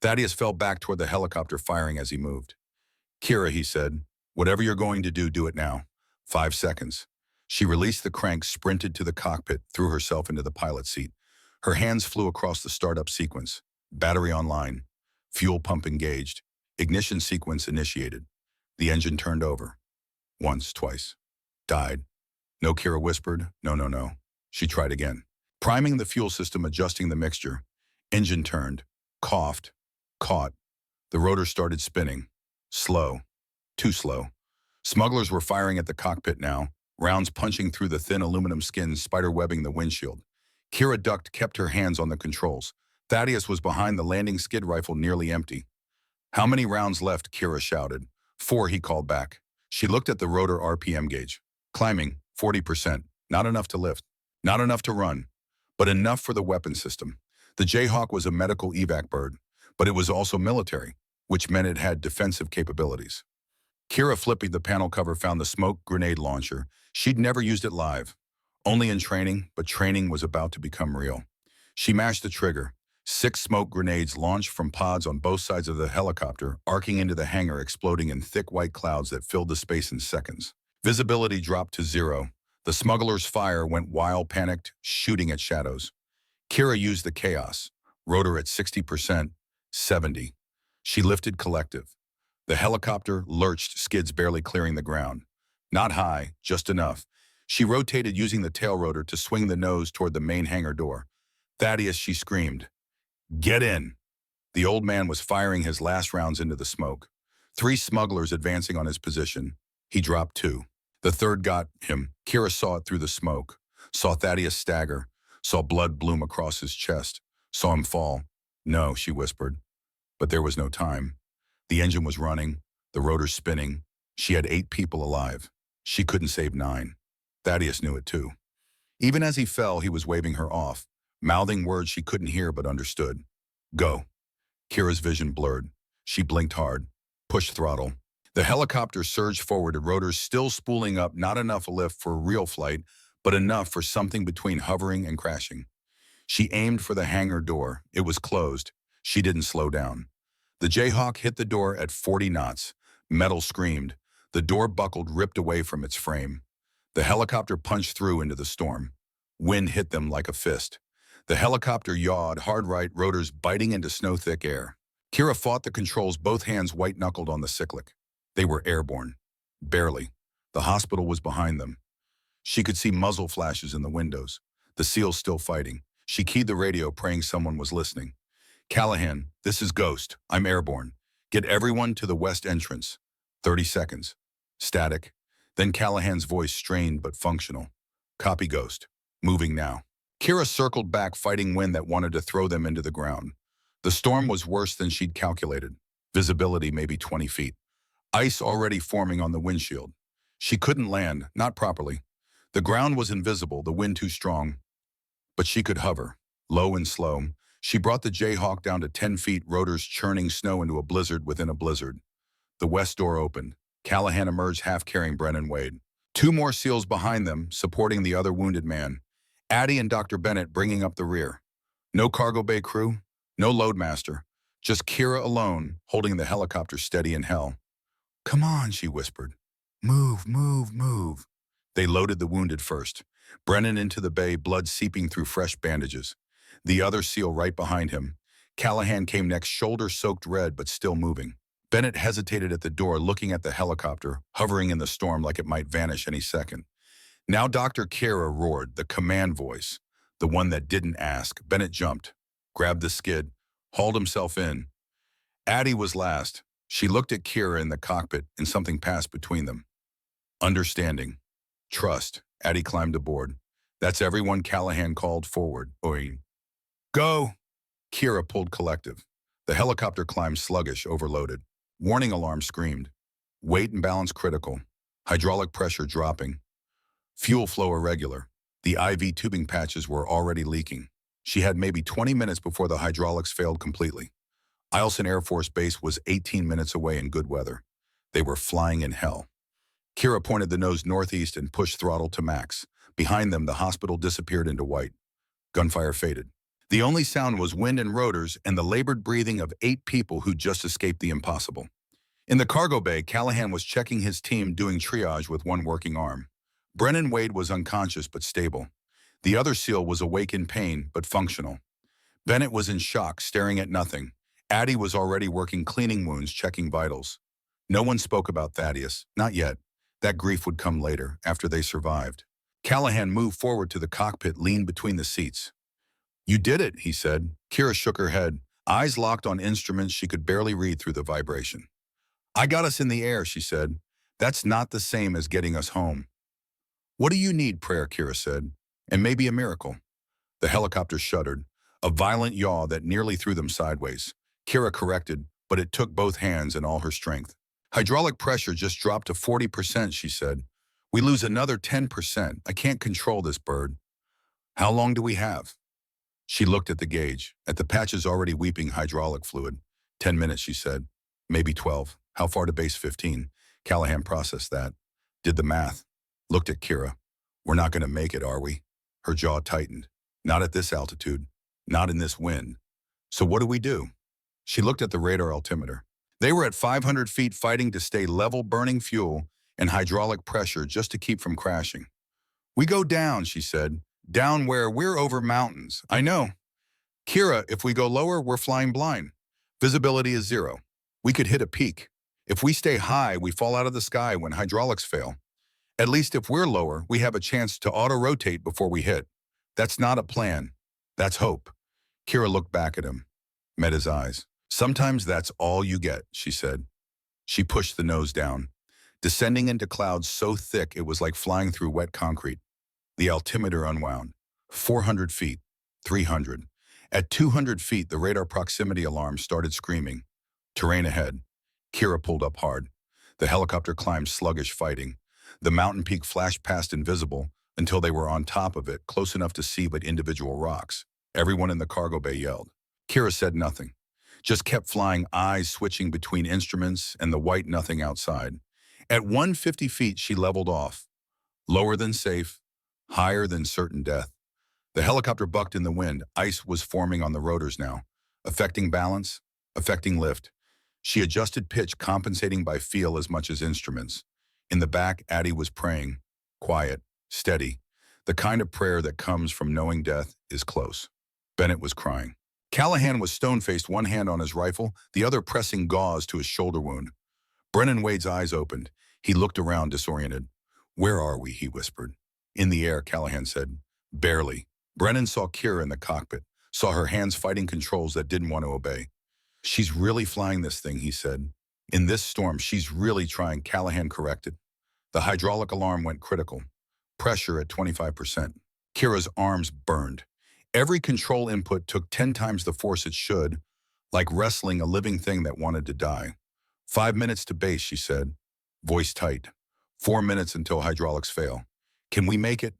Thaddeus fell back toward the helicopter, firing as he moved. Kira, he said, whatever you're going to do, do it now. 5 seconds. She released the crank, sprinted to the cockpit, threw herself into the pilot seat. Her hands flew across the startup sequence. Battery online. Fuel pump engaged. Ignition sequence initiated. The engine turned over. Once, twice. Died. No, Kira whispered. No, no, no. She tried again. Priming the fuel system, adjusting the mixture. Engine turned. Coughed. Caught. The rotor started spinning. Slow. Too slow. Smugglers were firing at the cockpit now, rounds punching through the thin aluminum skin, spider-webbing the windshield. Kira ducked, kept her hands on the controls. Thaddeus was behind the landing skid rifle, nearly empty. How many rounds left? Kira shouted. 4, he called back. She looked at the rotor RPM gauge. Climbing, 40%. Not enough to lift. Not enough to run. But enough for the weapon system. The Jayhawk was a medical evac bird, but it was also military, which meant it had defensive capabilities. Kira, flipping the panel cover, found the smoke grenade launcher. She'd never used it live. Only in training, but training was about to become real. She mashed the trigger. 6 smoke grenades launched from pods on both sides of the helicopter, arcing into the hangar, exploding in thick white clouds that filled the space in seconds. Visibility dropped to 0. The smugglers' fire went wild, panicked, shooting at shadows. Kira used the chaos. Rotor at 60%, 70. She lifted collective. The helicopter lurched, skids barely clearing the ground. Not high, just enough. She rotated using the tail rotor to swing the nose toward the main hangar door. Thaddeus, she screamed. Get in. The old man was firing his last rounds into the smoke. 3 smugglers advancing on his position. He dropped 2. The third got him. Kira saw it through the smoke. Saw Thaddeus stagger. Saw blood bloom across his chest. Saw him fall. No, she whispered. But there was no time. The engine was running. The rotor spinning. She had 8 people alive. She couldn't save 9. Thaddeus knew it too. Even as he fell, he was waving her off, mouthing words she couldn't hear but understood. Go. Kira's vision blurred. She blinked hard. Pushed throttle. The helicopter surged forward, rotors still spooling up, not enough lift for a real flight, but enough for something between hovering and crashing. She aimed for the hangar door. It was closed. She didn't slow down. The Jayhawk hit the door at 40 knots. Metal screamed. The door buckled, ripped away from its frame. The helicopter punched through into the storm. Wind hit them like a fist. The helicopter yawed, hard right, rotors biting into snow-thick air. Kira fought the controls, both hands white-knuckled on the cyclic. They were airborne. Barely. The hospital was behind them. She could see muzzle flashes in the windows. The SEALs still fighting. She keyed the radio, praying someone was listening. Callahan, this is Ghost. I'm airborne. Get everyone to the west entrance. 30 seconds. Static. Then Callahan's voice, strained but functional. Copy, Ghost. Moving now. Kira circled back, fighting wind that wanted to throw them into the ground. The storm was worse than she'd calculated. Visibility maybe 20 feet. Ice already forming on the windshield. She couldn't land, not properly. The ground was invisible, the wind too strong. But she could hover, low and slow. She brought the Jayhawk down to 10 feet, rotors churning snow into a blizzard within a blizzard. The west door opened. Callahan emerged, half carrying Brennan Wade. 2 more SEALs behind them, supporting the other wounded man. Addie and Dr. Bennett bringing up the rear. No cargo bay crew, no loadmaster. Just Kira alone, holding the helicopter steady in hell. Come on, she whispered. Move, move, move. They loaded the wounded first. Brennan into the bay, blood seeping through fresh bandages. The other SEAL right behind him. Callahan came next, shoulder soaked red but still moving. Bennett hesitated at the door, looking at the helicopter, hovering in the storm like it might vanish any second. Now Dr. Kira roared, the command voice, the one that didn't ask. Bennett jumped, grabbed the skid, hauled himself in. Addie was last. She looked at Kira in the cockpit, and something passed between them. Understanding. Trust. Addie climbed aboard. That's everyone. Callahan called forward. Oi. Go! Kira pulled collective. The helicopter climbed sluggish, overloaded. Warning alarm screamed. Weight and balance critical. Hydraulic pressure dropping. Fuel flow irregular. The IV tubing patches were already leaking. She had maybe 20 minutes before the hydraulics failed completely. Eielson Air Force Base was 18 minutes away in good weather. They were flying in hell. Kira pointed the nose northeast and pushed throttle to max. Behind them, the hospital disappeared into white. Gunfire faded. The only sound was wind and rotors and the labored breathing of 8 people who just escaped the impossible. In the cargo bay, Callahan was checking his team, doing triage with one working arm. Brennan Wade was unconscious but stable. The other SEAL was awake in pain but functional. Bennett was in shock, staring at nothing. Addie was already working cleaning wounds, checking vitals. No one spoke about Thaddeus, not yet. That grief would come later, after they survived. Callahan moved forward to the cockpit, leaned between the seats. You did it, he said. Kira shook her head, eyes locked on instruments she could barely read through the vibration. I got us in the air, she said. That's not the same as getting us home. What do you need, prayer, Kira said, and maybe a miracle. The helicopter shuddered, a violent yaw that nearly threw them sideways. Kira corrected, but it took both hands and all her strength. Hydraulic pressure just dropped to 40%, she said. We lose another 10%. I can't control this bird. How long do we have? She looked at the gauge, at the patches already weeping hydraulic fluid. 10 minutes, she said. Maybe 12. How far to base 15? Callahan processed that. Did the math. Looked at Kira. We're not going to make it, are we? Her jaw tightened. Not at this altitude. Not in this wind. So what do we do? She looked at the radar altimeter. They were at 500 feet, fighting to stay level, burning fuel and hydraulic pressure just to keep from crashing. We go down, she said. Down where we're over mountains. I know. Kira, if we go lower, we're flying blind. Visibility is zero. We could hit a peak. If we stay high, we fall out of the sky when hydraulics fail. At least if we're lower, we have a chance to auto-rotate before we hit. That's not a plan. That's hope. Kira looked back at him, met his eyes. Sometimes that's all you get, she said. She pushed the nose down, descending into clouds so thick it was like flying through wet concrete. The altimeter unwound. 400 feet, 300. At 200 feet, the radar proximity alarm started screaming. Terrain ahead. Kira pulled up hard. The helicopter climbed sluggish, fighting. The mountain peak flashed past invisible until they were on top of it, close enough to see but individual rocks. Everyone in the cargo bay yelled. Kira said nothing, just kept flying, eyes switching between instruments and the white nothing outside. At 150 feet, she leveled off. Lower than safe, higher than certain death. The helicopter bucked in the wind. Ice was forming on the rotors now, affecting balance, affecting lift. She adjusted pitch, compensating by feel as much as instruments. In the back, Addie was praying, quiet, steady, the kind of prayer that comes from knowing death is close. Bennett was crying. Callahan was stone-faced, one hand on his rifle, the other pressing gauze to his shoulder wound. Brennan Wade's eyes opened. He looked around, disoriented. Where are we? He whispered. In the air, Callahan said. Barely. Brennan saw Kira in the cockpit, saw her hands fighting controls that didn't want to obey. She's really flying this thing, he said. In this storm, she's really trying, Callahan corrected. The hydraulic alarm went critical. Pressure at 25%. Kira's arms burned. Every control input took 10 times the force it should, like wrestling a living thing that wanted to die. 5 minutes to base, she said, voice tight. 4 minutes until hydraulics fail. Can we make it?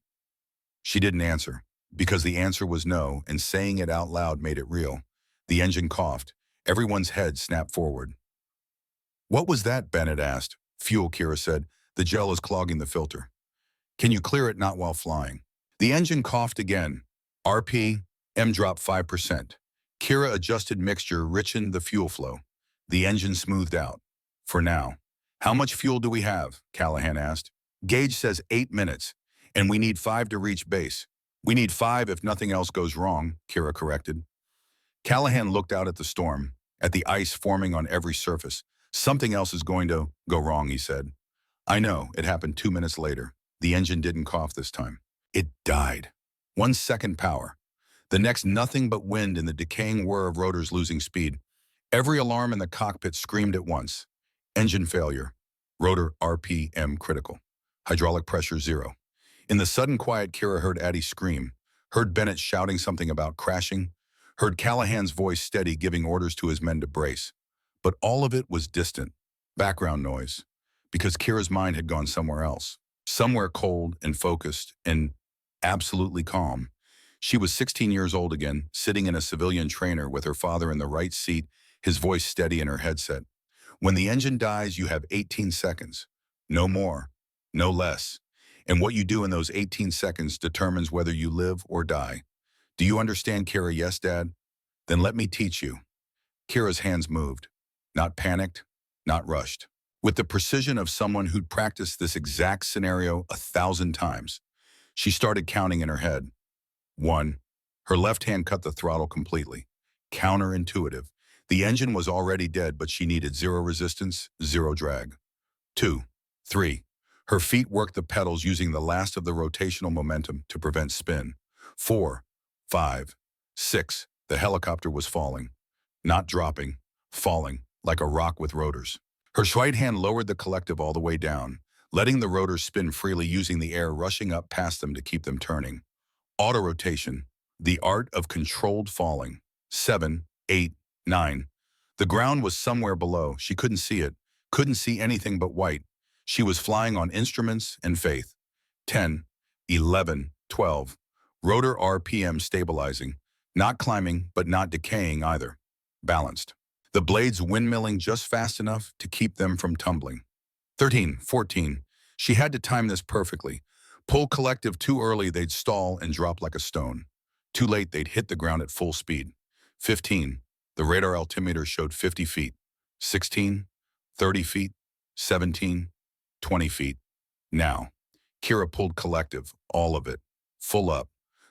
She didn't answer, because the answer was no, and saying it out loud made it real. The engine coughed. Everyone's head snapped forward. What was that? Bennett asked. Fuel, Kira said. The gel is clogging the filter. Can you clear it? Not while flying. The engine coughed again. RPM dropped 5%. Kira adjusted mixture, richened the fuel flow. The engine smoothed out. For now. How much fuel do we have? Callahan asked. Gauge says 8 minutes, and we need 5 to reach base. We need 5 if nothing else goes wrong, Kira corrected. Callahan looked out at the storm, at the ice forming on every surface. Something else is going to go wrong, he said. I know, it happened 2 minutes later. The engine didn't cough this time. It died. 1 second power. The next, nothing but wind and the decaying whir of rotors losing speed. Every alarm in the cockpit screamed at once. Engine failure. Rotor RPM critical. Hydraulic pressure 0. In the sudden quiet, Kira heard Addie scream, heard Bennett shouting something about crashing, heard Callahan's voice steady giving orders to his men to brace. But all of it was distant, background noise, because Kira's mind had gone somewhere else, somewhere cold and focused and absolutely calm. She was 16 years old again, sitting in a civilian trainer with her father in the right seat, his voice steady in her headset. When the engine dies, you have 18 seconds. No more, no less. And what you do in those 18 seconds determines whether you live or die. Do you understand, Kira? Yes, Dad? Then let me teach you. Kira's hands moved. Not panicked, not rushed. With the precision of someone who'd practiced this exact scenario 1,000 times. She started counting in her head. 1. Her left hand cut the throttle completely. Counterintuitive. The engine was already dead, but she needed 0 resistance, 0 drag. 2. 3. Her feet worked the pedals using the last of the rotational momentum to prevent spin. 4. 5. 6. The helicopter was falling. Not dropping, falling, like a rock with rotors. Her right hand lowered the collective all the way down, letting the rotors spin freely using the air rushing up past them to keep them turning. Auto-rotation, the art of controlled falling. 7, 8, 9. The ground was somewhere below. She couldn't see it, couldn't see anything but white. She was flying on instruments and faith. 10, 11, 12. Rotor RPM stabilizing, not climbing but not decaying either. Balanced. The blades windmilling just fast enough to keep them from tumbling. 13, 14. She had to time this perfectly. Pull collective too early, they'd stall and drop like a stone. Too late, they'd hit the ground at full speed. 15. The radar altimeter showed 50 feet. 16, 30 feet, 17, 20 feet. Now, Kira pulled collective, all of it, full up.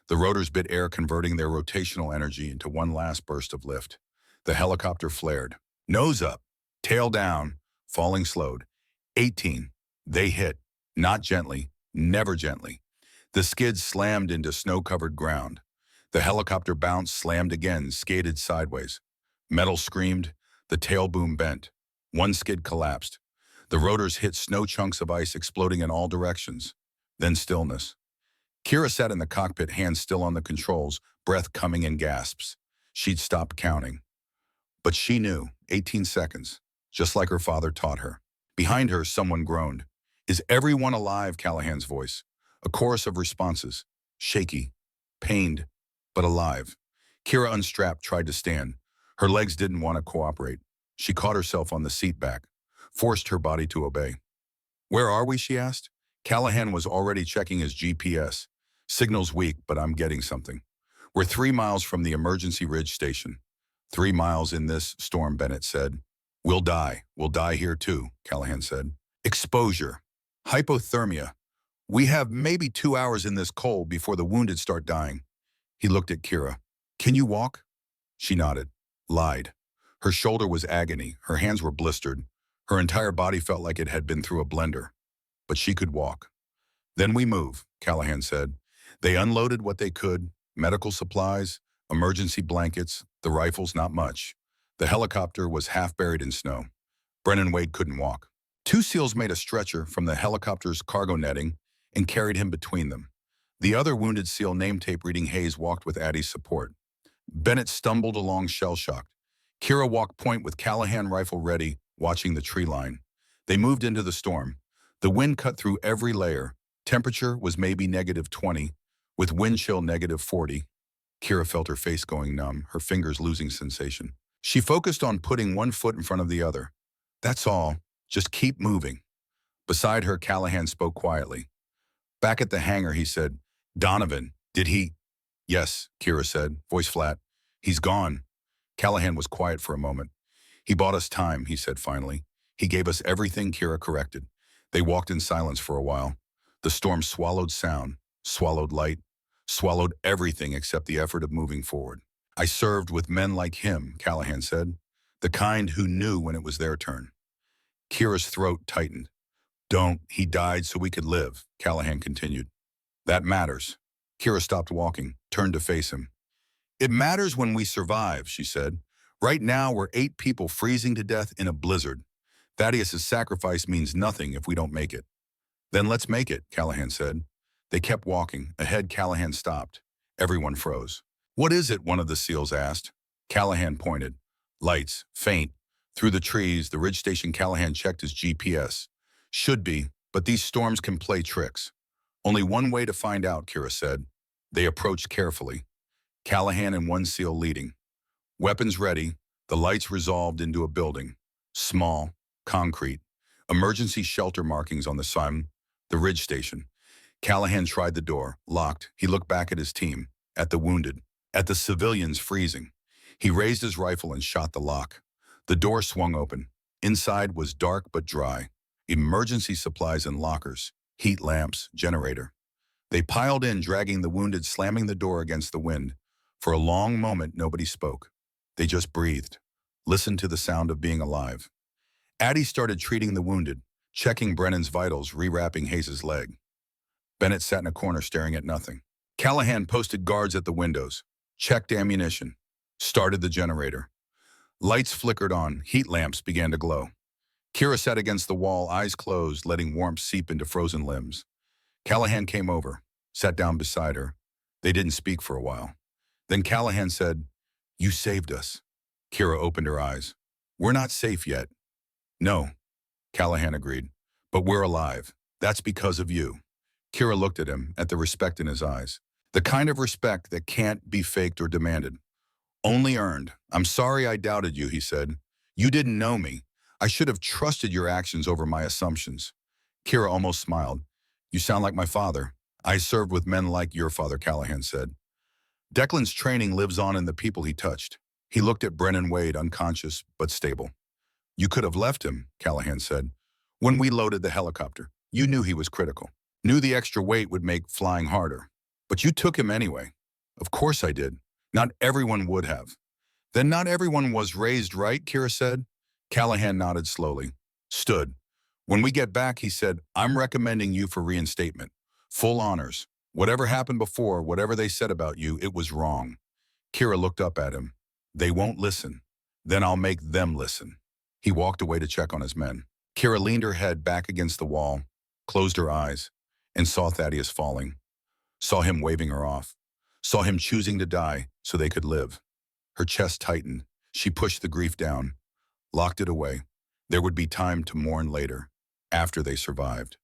The rotors bit air, converting their rotational energy into one last burst of lift. The helicopter flared. Nose up, tail down, falling slowed. 18. They hit. Not gently, never gently. The skids slammed into snow-covered ground. The helicopter bounced, slammed again, skated sideways. Metal screamed. The tail boom bent. One skid collapsed. The rotors hit snow chunks of ice exploding in all directions. Then stillness. Kira sat in the cockpit, hands still on the controls, breath coming in gasps. She'd stopped counting. But she knew, 18 seconds, just like her father taught her. Behind her, someone groaned. Is everyone alive? Callahan's voice. A chorus of responses. Shaky, pained, but alive. Kira unstrapped, tried to stand. Her legs didn't want to cooperate. She caught herself on the seat back, forced her body to obey. Where are we? She asked. Callahan was already checking his GPS. Signal's weak, but I'm getting something. We're 3 miles from the emergency ridge station. 3 miles in this storm, Bennett said. We'll die. We'll die here too, Callahan said. Exposure. Hypothermia. We have maybe 2 hours in this cold before the wounded start dying. He looked at Kira. Can you walk? She nodded. Lied. Her shoulder was agony. Her hands were blistered. Her entire body felt like it had been through a blender. But she could walk. Then we move, Callahan said. They unloaded what they could, medical supplies, emergency blankets, the rifles, not much. The helicopter was half buried in snow. Brennan Wade couldn't walk. 2 SEALs made a stretcher from the helicopter's cargo netting and carried him between them. The other wounded SEAL, name tape reading Hayes, walked with Addie's support. Bennett stumbled along shell-shocked. Kira walked point with Callahan rifle ready, watching the tree line. They moved into the storm. The wind cut through every layer. Temperature was maybe -20, with wind chill -40. Kira felt her face going numb, her fingers losing sensation. She focused on putting one foot in front of the other. That's all. Just keep moving. Beside her, Callahan spoke quietly. Back at the hangar, he said, Donovan, did he? Yes, Kira said, voice flat. He's gone. Callahan was quiet for a moment. He bought us time, he said finally. He gave us everything, Kira corrected. They walked in silence for a while. The storm swallowed sound, swallowed light, swallowed everything except the effort of moving forward. I served with men like him, Callahan said, the kind who knew when it was their turn. Kira's throat tightened. Don't, he died so we could live, Callahan continued. That matters. Kira stopped walking, turned to face him. It matters when we survive, she said. Right now, we're 8 people freezing to death in a blizzard. Thaddeus's sacrifice means nothing if we don't make it. Then let's make it, Callahan said. They kept walking. Ahead, Callahan stopped. Everyone froze. What is it? One of the SEALs asked. Callahan pointed. Lights, faint. Through the trees, the ridge station. Callahan checked his GPS. Should be, but these storms can play tricks. Only one way to find out, Kira said. They approached carefully. Callahan and one SEAL leading. Weapons ready, the lights resolved into a building. Small, concrete. Emergency shelter markings on the sign. The ridge station. Callahan tried the door, locked. He looked back at his team, at the wounded, at the civilians freezing. He raised his rifle and shot the lock. The door swung open. Inside was dark but dry. Emergency supplies and lockers, heat lamps, generator. They piled in, dragging the wounded, slamming the door against the wind. For a long moment, nobody spoke. They just breathed, listened to the sound of being alive. Addie started treating the wounded, checking Brennan's vitals, rewrapping Hayes' leg. Bennett sat in a corner staring at nothing. Callahan posted guards at the windows, checked ammunition, started the generator. Lights flickered on, heat lamps began to glow. Kira sat against the wall, eyes closed, letting warmth seep into frozen limbs. Callahan came over, sat down beside her. They didn't speak for a while. Then Callahan said, You saved us. Kira opened her eyes. We're not safe yet. No, Callahan agreed. But we're alive. That's because of you. Kira looked at him, at the respect in his eyes. The kind of respect that can't be faked or demanded. Only earned. I'm sorry I doubted you, he said. You didn't know me. I should have trusted your actions over my assumptions. Kira almost smiled. You sound like my father. I served with men like your father, Callahan said. Declan's training lives on in the people he touched. He looked at Brennan Wade, unconscious but stable. You could have left him, Callahan said. When we loaded the helicopter, you knew he was critical. Knew the extra weight would make flying harder. But you took him anyway. Of course I did. Not everyone would have. Then not everyone was raised right, Kira said. Callahan nodded slowly. Stood. When we get back, he said, I'm recommending you for reinstatement. Full honors. Whatever happened before, whatever they said about you, it was wrong. Kira looked up at him. They won't listen. Then I'll make them listen. He walked away to check on his men. Kira leaned her head back against the wall, closed her eyes, and saw Thaddeus falling. Saw him waving her off. Saw him choosing to die so they could live. Her chest tightened. She pushed the grief down, locked it away. There would be time to mourn later, after they survived.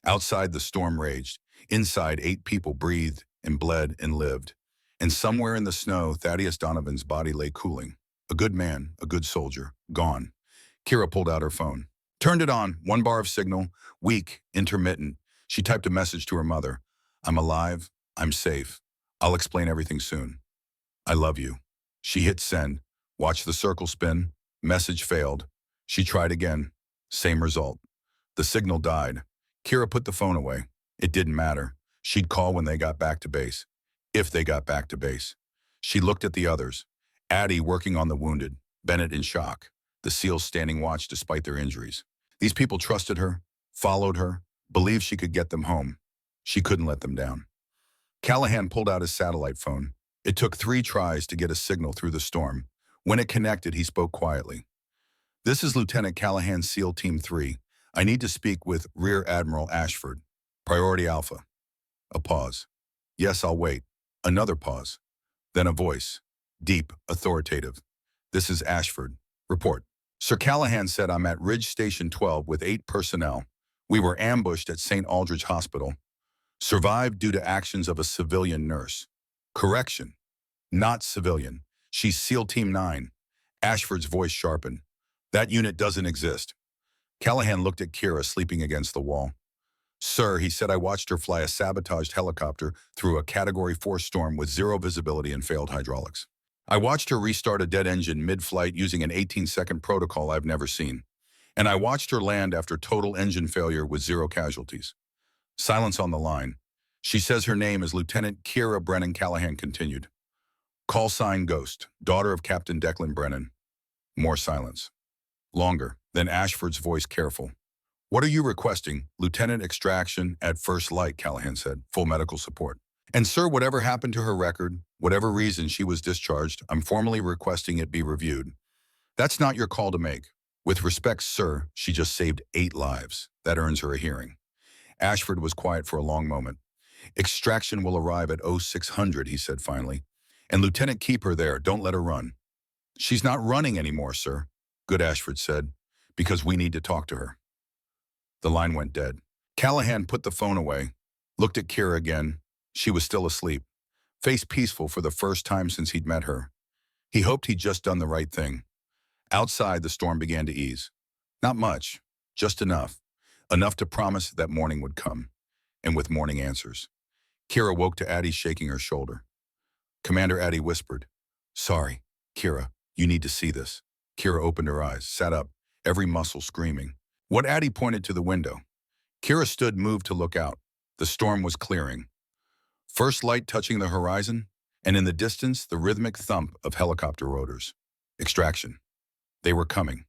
Outside, the storm raged. Inside, 8 people breathed and bled and lived. And somewhere in the snow, Thaddeus Donovan's body lay cooling. A good man, a good soldier, gone. Kira pulled out her phone. Turned it on, 1 bar of signal, weak, intermittent. She typed a message to her mother. I'm alive, I'm safe. I'll explain everything soon. I love you. She hit send, watched the circle spin. Message failed. She tried again. Same result. The signal died. Kira put the phone away. It didn't matter. She'd call when they got back to base. If they got back to base. She looked at the others. Addie working on the wounded. Bennett in shock. The SEALs standing watch despite their injuries. These people trusted her, followed her, believed she could get them home. She couldn't let them down. Callahan pulled out his satellite phone. It took 3 tries to get a signal through the storm. When it connected, he spoke quietly. This is Lieutenant Callahan, SEAL Team 3. I need to speak with Rear Admiral Ashford. Priority Alpha. A pause. Yes, I'll wait. Another pause. Then a voice. Deep, authoritative. This is Ashford. Report. Sir Callahan said I'm at Ridge Station 12 with 8 personnel. We were ambushed at St. Aldrich Hospital. Survived due to actions of a civilian nurse. Correction. Not civilian. She's SEAL Team 9. Ashford's voice sharpened. That unit doesn't exist. Callahan looked at Kira sleeping against the wall. Sir, he said, I watched her fly a sabotaged helicopter through a Category 4 storm with 0 visibility and failed hydraulics. I watched her restart a dead engine mid-flight using an 18-second protocol I've never seen. And I watched her land after total engine failure with 0 casualties. Silence on the line. She says her name is Lieutenant Kira Brennan. Callahan continued. Call sign Ghost, daughter of Captain Declan Brennan. More silence. Longer, then Ashford's voice careful. What are you requesting? Lieutenant extraction at first light, Callahan said. Full medical support. And sir, whatever happened to her record, whatever reason she was discharged, I'm formally requesting it be reviewed. That's not your call to make. With respect, sir, she just saved 8 lives. That earns her a hearing. Ashford was quiet for a long moment. Extraction will arrive at 0600, he said finally. And Lieutenant, keep her there. Don't let her run. She's not running anymore, sir. Good, Ashford said, because we need to talk to her. The line went dead. Callahan put the phone away, looked at Kira again. She was still asleep, face peaceful for the first time since he'd met her. He hoped he'd just done the right thing. Outside, the storm began to ease. Not much, just enough. Enough to promise that morning would come, and with morning answers. Kira woke to Addie shaking her shoulder. Commander Addie whispered, Sorry, Kira, you need to see this. Kira opened her eyes, sat up, every muscle screaming. What Addie pointed to the window. Kira stood, moved to look out. The storm was clearing. First light touching the horizon, and in the distance, the rhythmic thump of helicopter rotors. Extraction. They were coming.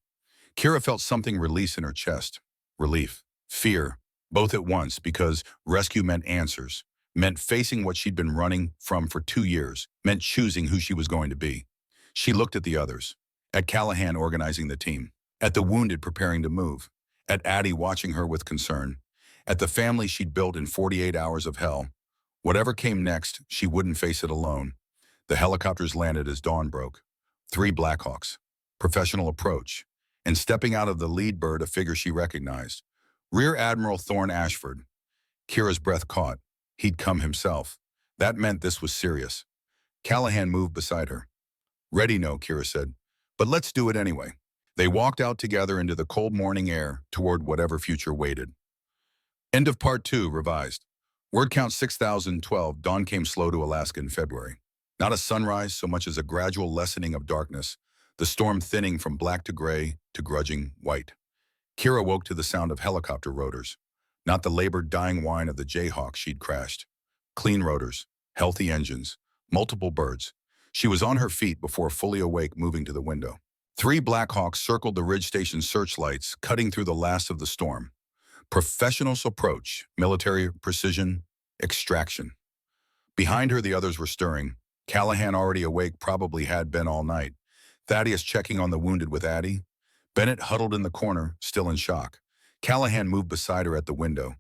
Kira felt something release in her chest. Relief. Fear. Both at once, because rescue meant answers. Meant facing what she'd been running from for 2 years. Meant choosing who she was going to be. She looked at the others. At Callahan organizing the team. At the wounded preparing to move. At Addie watching her with concern. At the family she'd built in 48 hours of hell. Whatever came next, she wouldn't face it alone. The helicopters landed as dawn broke. 3 Blackhawks. Professional approach. And stepping out of the lead bird, a figure she recognized. Rear Admiral Thorne Ashford. Kira's breath caught. He'd come himself. That meant this was serious. Callahan moved beside her. Ready, no, Kira said. But let's do it anyway. They walked out together into the cold morning air toward whatever future waited. End of Part 2, revised. Word count 6012, dawn came slow to Alaska in February. Not a sunrise so much as a gradual lessening of darkness, the storm thinning from black to gray to grudging white. Kira woke to the sound of helicopter rotors, not the labored dying whine of the Jayhawk she'd crashed. Clean rotors, healthy engines, multiple birds. She was on her feet before fully awake, moving to the window. Three Black Hawks circled the Ridge Station searchlights, cutting through the last of the storm. Professionals approach, military precision, extraction. Behind her, the others were stirring. Callahan, already awake, probably had been all night. Thaddeus checking on the wounded with Addie. Bennett huddled in the corner, still in shock. Callahan moved beside her at the window.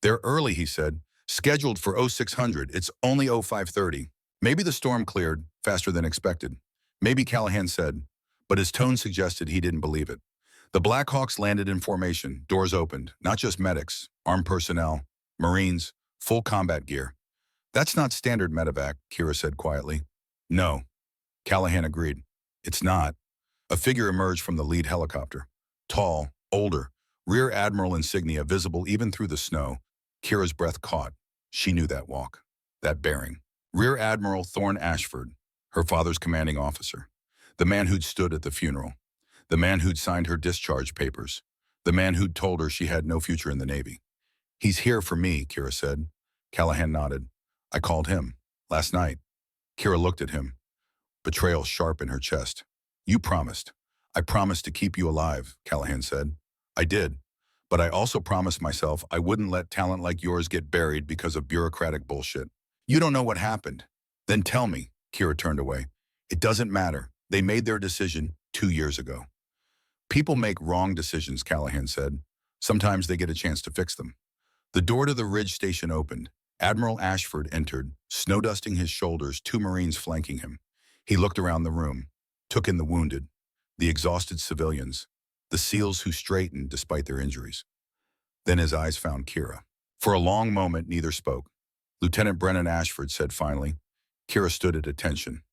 "They're early," he said. "Scheduled for 0600. It's only 0530. Maybe the storm cleared faster than expected." Maybe, Callahan said, but his tone suggested he didn't believe it. The Black Hawks landed in formation, doors opened, not just medics, armed personnel, Marines, full combat gear. "That's not standard medevac," Kira said quietly. "No," Callahan agreed. "It's not." A figure emerged from the lead helicopter. Tall, older, Rear Admiral insignia visible even through the snow. Kira's breath caught. She knew that walk, that bearing. Rear Admiral Thorne Ashford, her father's commanding officer. The man who'd stood at the funeral. The man who'd signed her discharge papers. The man who'd told her she had no future in the Navy. "He's here for me," Kira said. Callahan nodded. "I called him. Last night." Kira looked at him. Betrayal sharp in her chest. "You promised." "I promised to keep you alive," Callahan said. "I did. But I also promised myself I wouldn't let talent like yours get buried because of bureaucratic bullshit." "You don't know what happened." "Then tell me." Kira turned away. "It doesn't matter. They made their decision 2 years ago." "People make wrong decisions," Callahan said. "Sometimes they get a chance to fix them." The door to the Ridge Station opened. Admiral Ashford entered, snow-dusting his shoulders, 2 Marines flanking him. He looked around the room, took in the wounded, the exhausted civilians, the SEALs who straightened despite their injuries. Then his eyes found Kira. For a long moment, neither spoke. Lieutenant Brennan Ashford said finally. Kira stood at attention.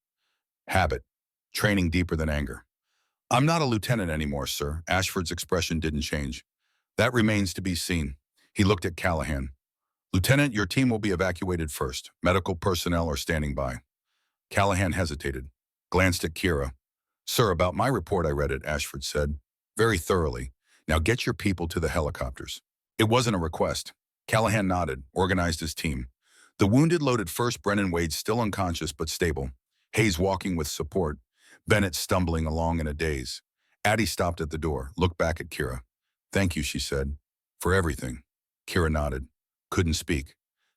"Habit. Training deeper than anger." "I'm not a lieutenant anymore, sir." Ashford's expression didn't change. "That remains to be seen." He looked at Callahan. "Lieutenant, your team will be evacuated first. Medical personnel are standing by." Callahan hesitated, glanced at Kira. "Sir, about my report, I read it," Ashford said. "Very thoroughly. Now get your people to the helicopters." It wasn't a request. Callahan nodded, organized his team. The wounded loaded first, Brennan Wade still unconscious but stable. Hayes walking with support. Bennett stumbling along in a daze. Addie stopped at the door, looked back at Kira. "Thank you," she said. "For everything." Kira nodded. Couldn't speak.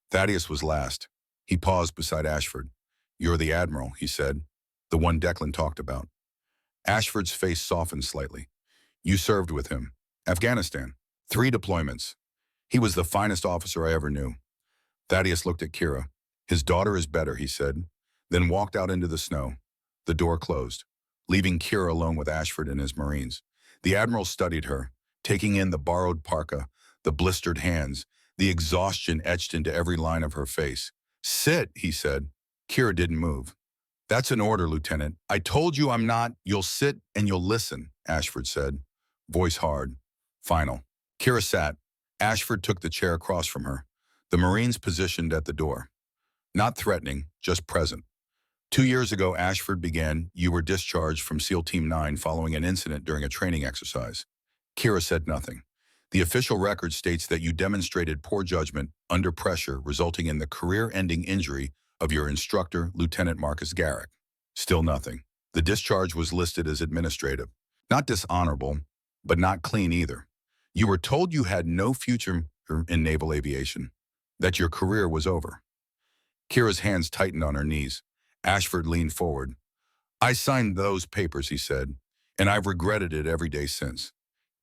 Thaddeus was last. He paused beside Ashford. "You're the Admiral," he said. "The one Declan talked about." Ashford's face softened slightly. "You served with him. Afghanistan. 3 deployments. He was the finest officer I ever knew." Thaddeus looked at Kira. "His daughter is better," he said, then walked out into the snow. The door closed, leaving Kira alone with Ashford and his Marines. The Admiral studied her, taking in the borrowed parka, the blistered hands, the exhaustion etched into every line of her face. "Sit," he said. Kira didn't move. "That's an order, Lieutenant. I told you I'm not." "You'll sit and you'll listen," Ashford said, voice hard. "Final." Kira sat. Ashford took the chair across from her. The Marines positioned at the door. Not threatening, just present. 2 years ago, Ashford began, "You were discharged from SEAL Team 9 following an incident during a training exercise." Kira said nothing. "The official record states that you demonstrated poor judgment under pressure, resulting in the career-ending injury of your instructor, Lieutenant Marcus Garrick." Still nothing. The discharge was listed as administrative. Not dishonorable, but not clean either. "You were told you had no future in naval aviation, that your career was over." Kira's hands tightened on her knees. Ashford leaned forward. "I signed those papers," he said, "and I've regretted it every day since."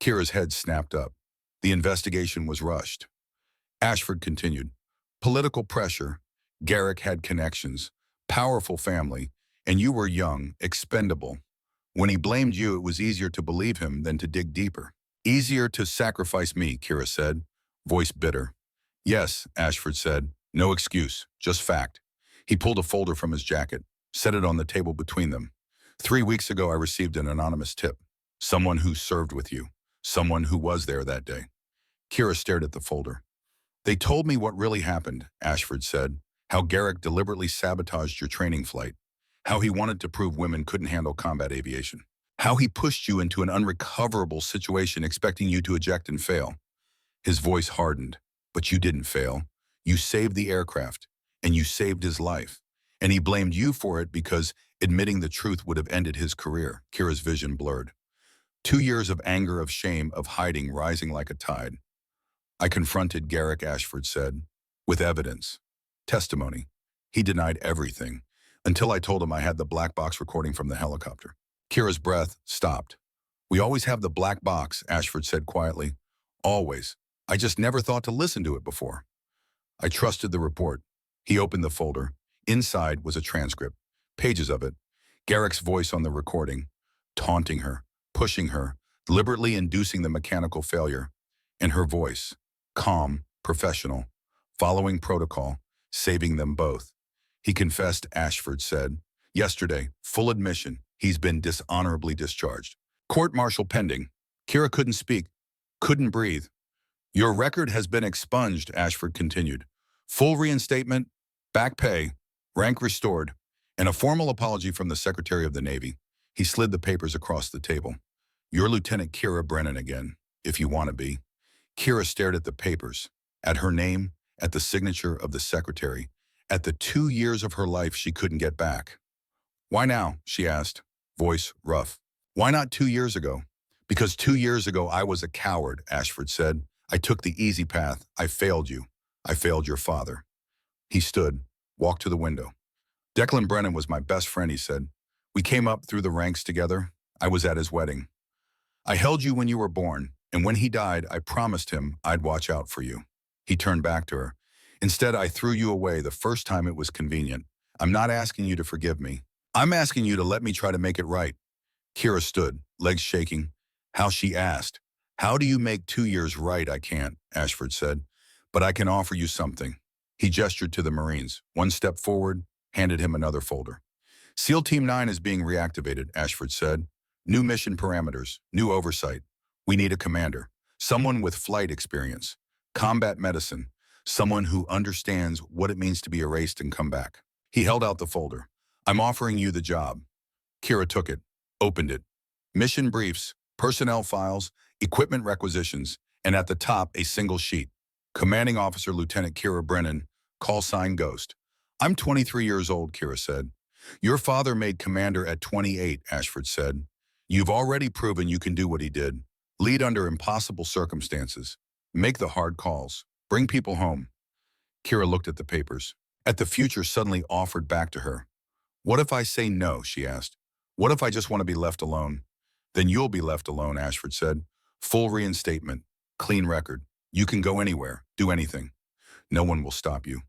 Kira's head snapped up. The investigation was rushed. Ashford continued. "Political pressure. Garrick had connections, powerful family, and you were young, expendable. When he blamed you, it was easier to believe him than to dig deeper." "Easier to sacrifice me," Kira said, voice bitter. "Yes," Ashford said. "No excuse, just fact." He pulled a folder from his jacket, set it on the table between them. 3 weeks ago, I received an anonymous tip. Someone who served with you. Someone who was there that day." Kira stared at the folder. "They told me what really happened," Ashford said. "How Garrick deliberately sabotaged your training flight. How he wanted to prove women couldn't handle combat aviation. How he pushed you into an unrecoverable situation expecting you to eject and fail." His voice hardened. "But you didn't fail. You saved the aircraft, and you saved his life. And he blamed you for it because Admitting the truth would have ended his career. Kira's vision blurred. 2 years of anger, of shame, of hiding rising like a tide. I confronted Garrick, Ashford said, with evidence, testimony. He denied everything, until I told him I had the black box recording from the helicopter. Kira's breath stopped. We always have the black box, Ashford said quietly. Always. I just never thought to listen to it before. I trusted the report. He opened the folder. Inside was a transcript, pages of it. Garrick's voice on the recording, taunting her, pushing her, deliberately inducing the mechanical failure. And her voice, calm, professional, following protocol, saving them both. He confessed, Ashford said. Yesterday, full admission, he's been dishonorably discharged. Court-martial pending. Kira couldn't speak, couldn't breathe. Your record has been expunged, Ashford continued. Full reinstatement, back pay, rank restored, and a formal apology from the Secretary of the Navy. He slid the papers across the table. You're Lieutenant Kira Brennan again, if you want to be. Kira stared at the papers, at her name, at the signature of the Secretary, at the 2 years of her life she couldn't get back. Why now? She asked, voice rough. Why not 2 years ago? Because 2 years ago I was a coward, Ashford said. I took the easy path. I failed you. I failed your father. He stood, walked to the window. Declan Brennan was my best friend, he said. We came up through the ranks together. I was at his wedding. I held you when you were born, and when he died, I promised him I'd watch out for you. He turned back to her. Instead, I threw you away the first time it was convenient. I'm not asking you to forgive me. I'm asking you to let me try to make it right. Kira stood, legs shaking. How she asked. How do you make 2 years right? I can't, Ashford said. But I can offer you something. He gestured to the Marines. One step forward, handed him another folder. SEAL Team 9 is being reactivated, Ashford said. New mission parameters, new oversight. We need a commander, someone with flight experience, combat medicine, someone who understands what it means to be erased and come back. He held out the folder. I'm offering you the job. Kira took it, opened it. Mission briefs, personnel files, equipment requisitions, and at the top, a single sheet. Commanding Officer Lieutenant Kira Brennan, call sign Ghost. I'm 23 years old, Kira said. Your father made commander at 28, Ashford said. You've already proven you can do what he did. Lead under impossible circumstances. Make the hard calls. Bring people home. Kira looked at the papers. At the future suddenly offered back to her. What if I say no, she asked. What if I just want to be left alone? Then you'll be left alone, Ashford said. Full reinstatement. Clean record. You can go anywhere, do anything. No one will stop you.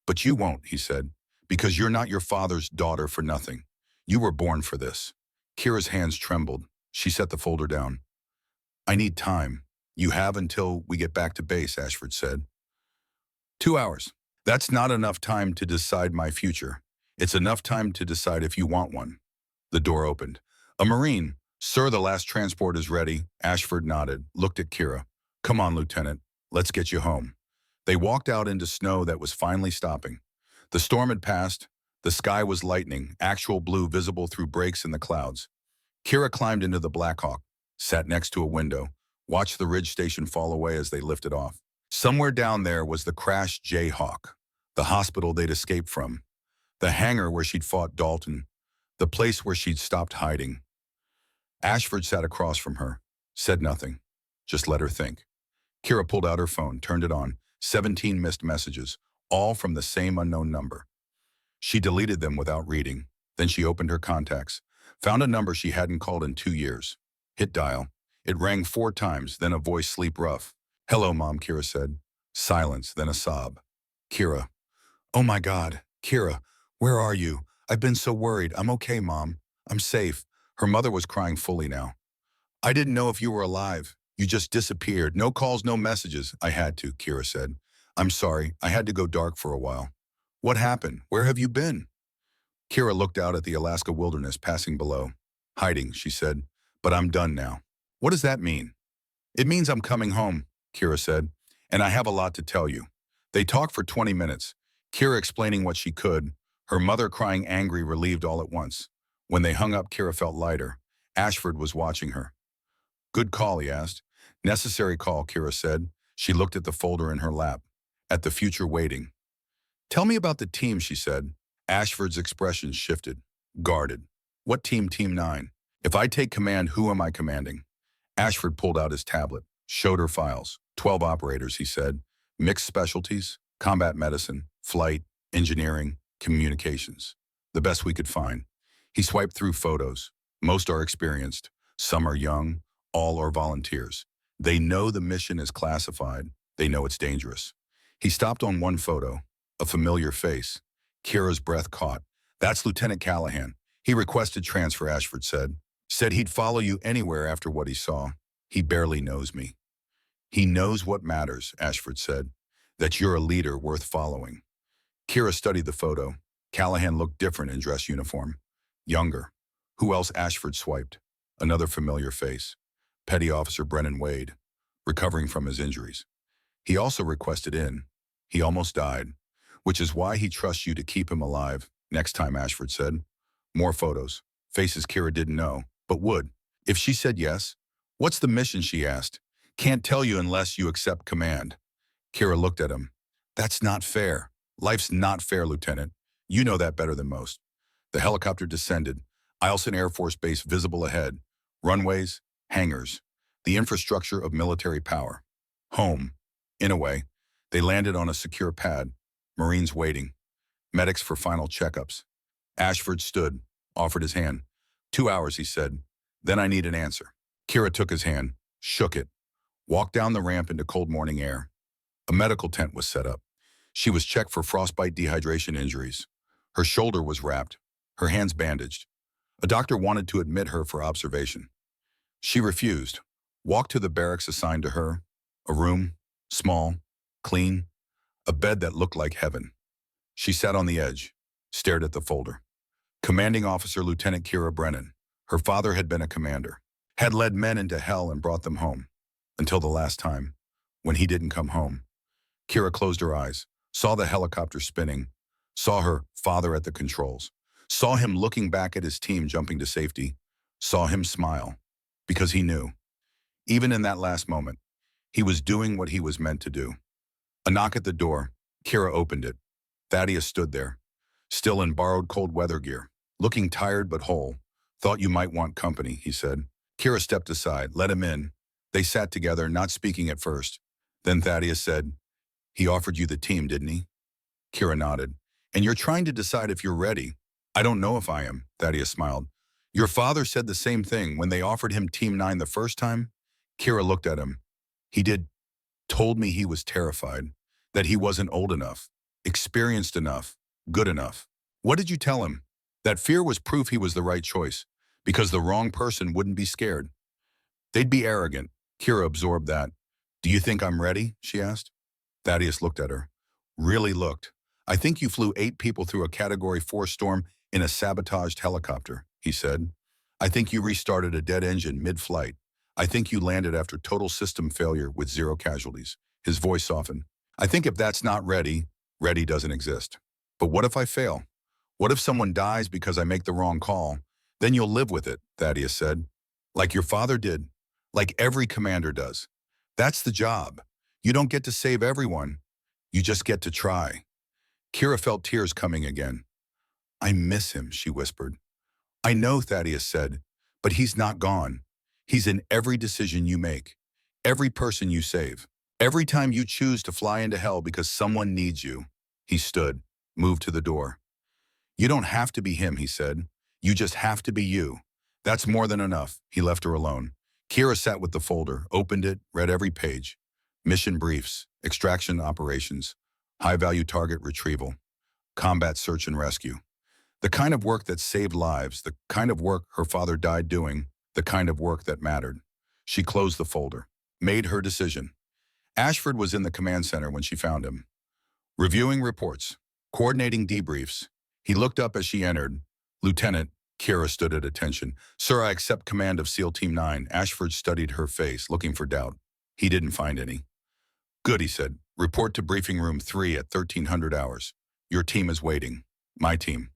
But you won't, he said, because you're not your father's daughter for nothing. You were born for this. Kira's hands trembled. She set the folder down. I need time. You have until we get back to base, Ashford said. 2 hours. That's not enough time to decide my future. It's enough time to decide if you want one. The door opened. A Marine. Sir, the last transport is ready. Ashford nodded, looked at Kira. Come on, Lieutenant. Let's get you home. They walked out into snow that was finally stopping. The storm had passed. The sky was lightning, actual blue visible through breaks in the clouds. Kira climbed into the Black Hawk, sat next to a window, watched the Ridge Station fall away as they lifted off. Somewhere down there was the crashed Jayhawk, the hospital they'd escaped from, the hangar where she'd fought Dalton, the place where she'd stopped hiding. Ashford sat across from her, said nothing, just let her think. Kira pulled out her phone, turned it on, 17 missed messages, all from the same unknown number. She deleted them without reading. Then she opened her contacts, found a number she hadn't called in 2 years. Hit dial. It rang 4 times, then a voice sleep rough. Hello, Mom, Kira said. Silence, then a sob. Kira. Oh my God, Kira, where are you? I've been so worried. I'm okay, Mom. I'm safe. Her mother was crying fully now. I didn't know if you were alive. You just disappeared. No calls, no messages. I had to, Kira said. I'm sorry. I had to go dark for a while. What happened? Where have you been? Kira looked out at the Alaska wilderness passing below. Hiding, she said. But I'm done now. What does that mean? It means I'm coming home, Kira said. And I have a lot to tell you. They talked for 20 minutes. Kira explaining what she could. Her mother crying angry, relieved all at once. When they hung up, Kira felt lighter. Ashford was watching her. Good call, he asked. Necessary call, Kira said. She looked at the folder in her lap. At the future waiting. Tell me about the team, she said. Ashford's expression shifted, guarded. What team, Team 9? If I take command, who am I commanding? Ashford pulled out his tablet, showed her files. 12 operators, he said. Mixed specialties, combat medicine, flight, engineering, communications. The best we could find. He swiped through photos. Most are experienced. Some are young. All are volunteers. They know the mission is classified. They know it's dangerous. He stopped on one photo, a familiar face. Kira's breath caught. That's Lieutenant Callahan. He requested transfer, Ashford said. Said he'd follow you anywhere after what he saw. He barely knows me. He knows what matters, Ashford said. That you're a leader worth following. Kira studied the photo. Callahan looked different in dress uniform. Younger. Who else? Ashford swiped. Another familiar face. Petty Officer Brennan Wade, recovering from his injuries. He also requested in. He almost died, which is why he trusts you to keep him alive. Next time, Ashford said. More photos. Faces Kira didn't know, but would. If she said yes, what's the mission, she asked. Can't tell you unless you accept command. Kira looked at him. That's not fair. Life's not fair, Lieutenant. You know that better than most. The helicopter descended. Eielson Air Force Base visible ahead. Runways, hangars. The infrastructure of military power. Home. In a way. They landed on a secure pad. Marines waiting. Medics for final checkups. Ashford stood, offered his hand. 2 hours, he said. Then I need an answer. Kira took his hand, shook it, walked down the ramp into cold morning air. A medical tent was set up. She was checked for frostbite dehydration injuries. Her shoulder was wrapped, her hands bandaged. A doctor wanted to admit her for observation. She refused, walked to the barracks assigned to her. A room, small, clean, a bed that looked like heaven. She sat on the edge, stared at the folder. Commanding Officer Lieutenant Kira Brennan. Her father had been a commander, had led men into hell and brought them home. Until the last time, when he didn't come home. Kira closed her eyes, saw the helicopter spinning, saw her father at the controls, saw him looking back at his team jumping to safety, saw him smile, because he knew. Even in that last moment, he was doing what he was meant to do. A knock at the door. Kira opened it. Thaddeus stood there, still in borrowed cold weather gear, looking tired but whole. Thought you might want company, he said. Kira stepped aside, let him in. They sat together, not speaking at first. Then Thaddeus said, he offered you the team, didn't he? Kira nodded. And you're trying to decide if you're ready. I don't know if I am, Thaddeus smiled. Your father said the same thing when they offered him Team 9 the first time. Kira looked at him. He did. Told me he was terrified, that he wasn't old enough, experienced enough, good enough. What did you tell him? That fear was proof he was the right choice, because the wrong person wouldn't be scared. They'd be arrogant. Kira absorbed that. Do you think I'm ready? She asked. Thaddeus looked at her. Really looked. I think you flew 8 people through a Category 4 storm in a sabotaged helicopter, he said. I think you restarted a dead engine mid-flight. I think you landed after total system failure with 0 casualties. His voice softened. I think if that's not ready, ready doesn't exist. But what if I fail? What if someone dies because I make the wrong call? Then you'll live with it, Thaddeus said. Like your father did. Like every commander does. That's the job. You don't get to save everyone. You just get to try. Kira felt tears coming again. I miss him, she whispered. I know, Thaddeus said, but he's not gone. He's in every decision you make, every person you save, every time you choose to fly into hell because someone needs you. He stood, moved to the door. You don't have to be him, he said. You just have to be you. That's more than enough. He left her alone. Kira sat with the folder, opened it, read every page. Mission briefs, extraction operations, high-value target retrieval, combat search and rescue. The kind of work that saved lives, the kind of work her father died doing, the kind of work that mattered. She closed the folder, made her decision. Ashford was in the command center when she found him. Reviewing reports, coordinating debriefs. He looked up as she entered. Lieutenant, Kira stood at attention. Sir, I accept command of SEAL Team 9. Ashford studied her face, looking for doubt. He didn't find any. Good, he said. Report to briefing room 3 at 1300 hours. Your team is waiting. My team.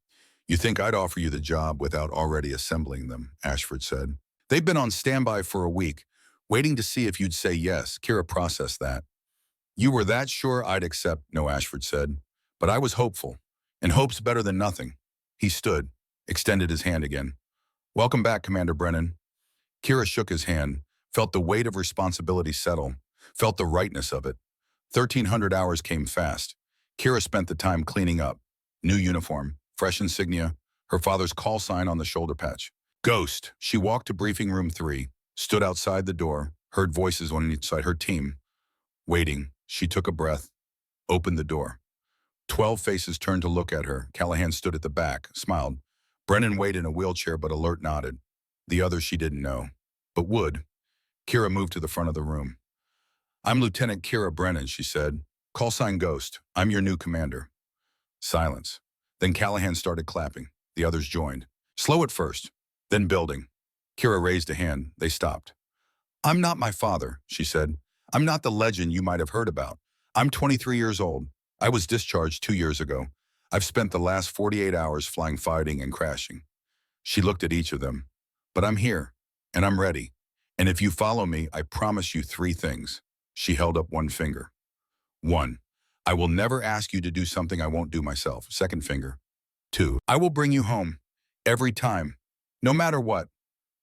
You think I'd offer you the job without already assembling them, Ashford said. They've been on standby for a week, waiting to see if you'd say yes. Kira processed that. You were that sure I'd accept, no, Ashford said. But I was hopeful. And hope's better than nothing. He stood, extended his hand again. Welcome back, Commander Brennan. Kira shook his hand, felt the weight of responsibility settle, felt the rightness of it. 1,300 hours came fast. Kira spent the time cleaning up. New uniform, fresh insignia, her father's call sign on the shoulder patch. Ghost. She walked to briefing room 3, stood outside the door, heard voices on each side, her team. Waiting, she took a breath, opened the door. 12 faces turned to look at her. Callahan stood at the back, smiled. Brennan waited in a wheelchair, but alert nodded. The others she didn't know, but would. Kira moved to the front of the room. I'm Lieutenant Kira Brennan, she said. Call sign Ghost. I'm your new commander. Silence. Then Callahan started clapping. The others joined. Slow at first, then building. Kira raised a hand. They stopped. I'm not my father, she said. I'm not the legend you might have heard about. I'm 23 years old. I was discharged 2 years ago. I've spent the last 48 hours flying, fighting, and crashing. She looked at each of them. But I'm here, and I'm ready. And if you follow me, I promise you 3 things. She held up one finger. 1, I will never ask you to do something I won't do myself. Second finger. 2, I will bring you home. Every time. No matter what.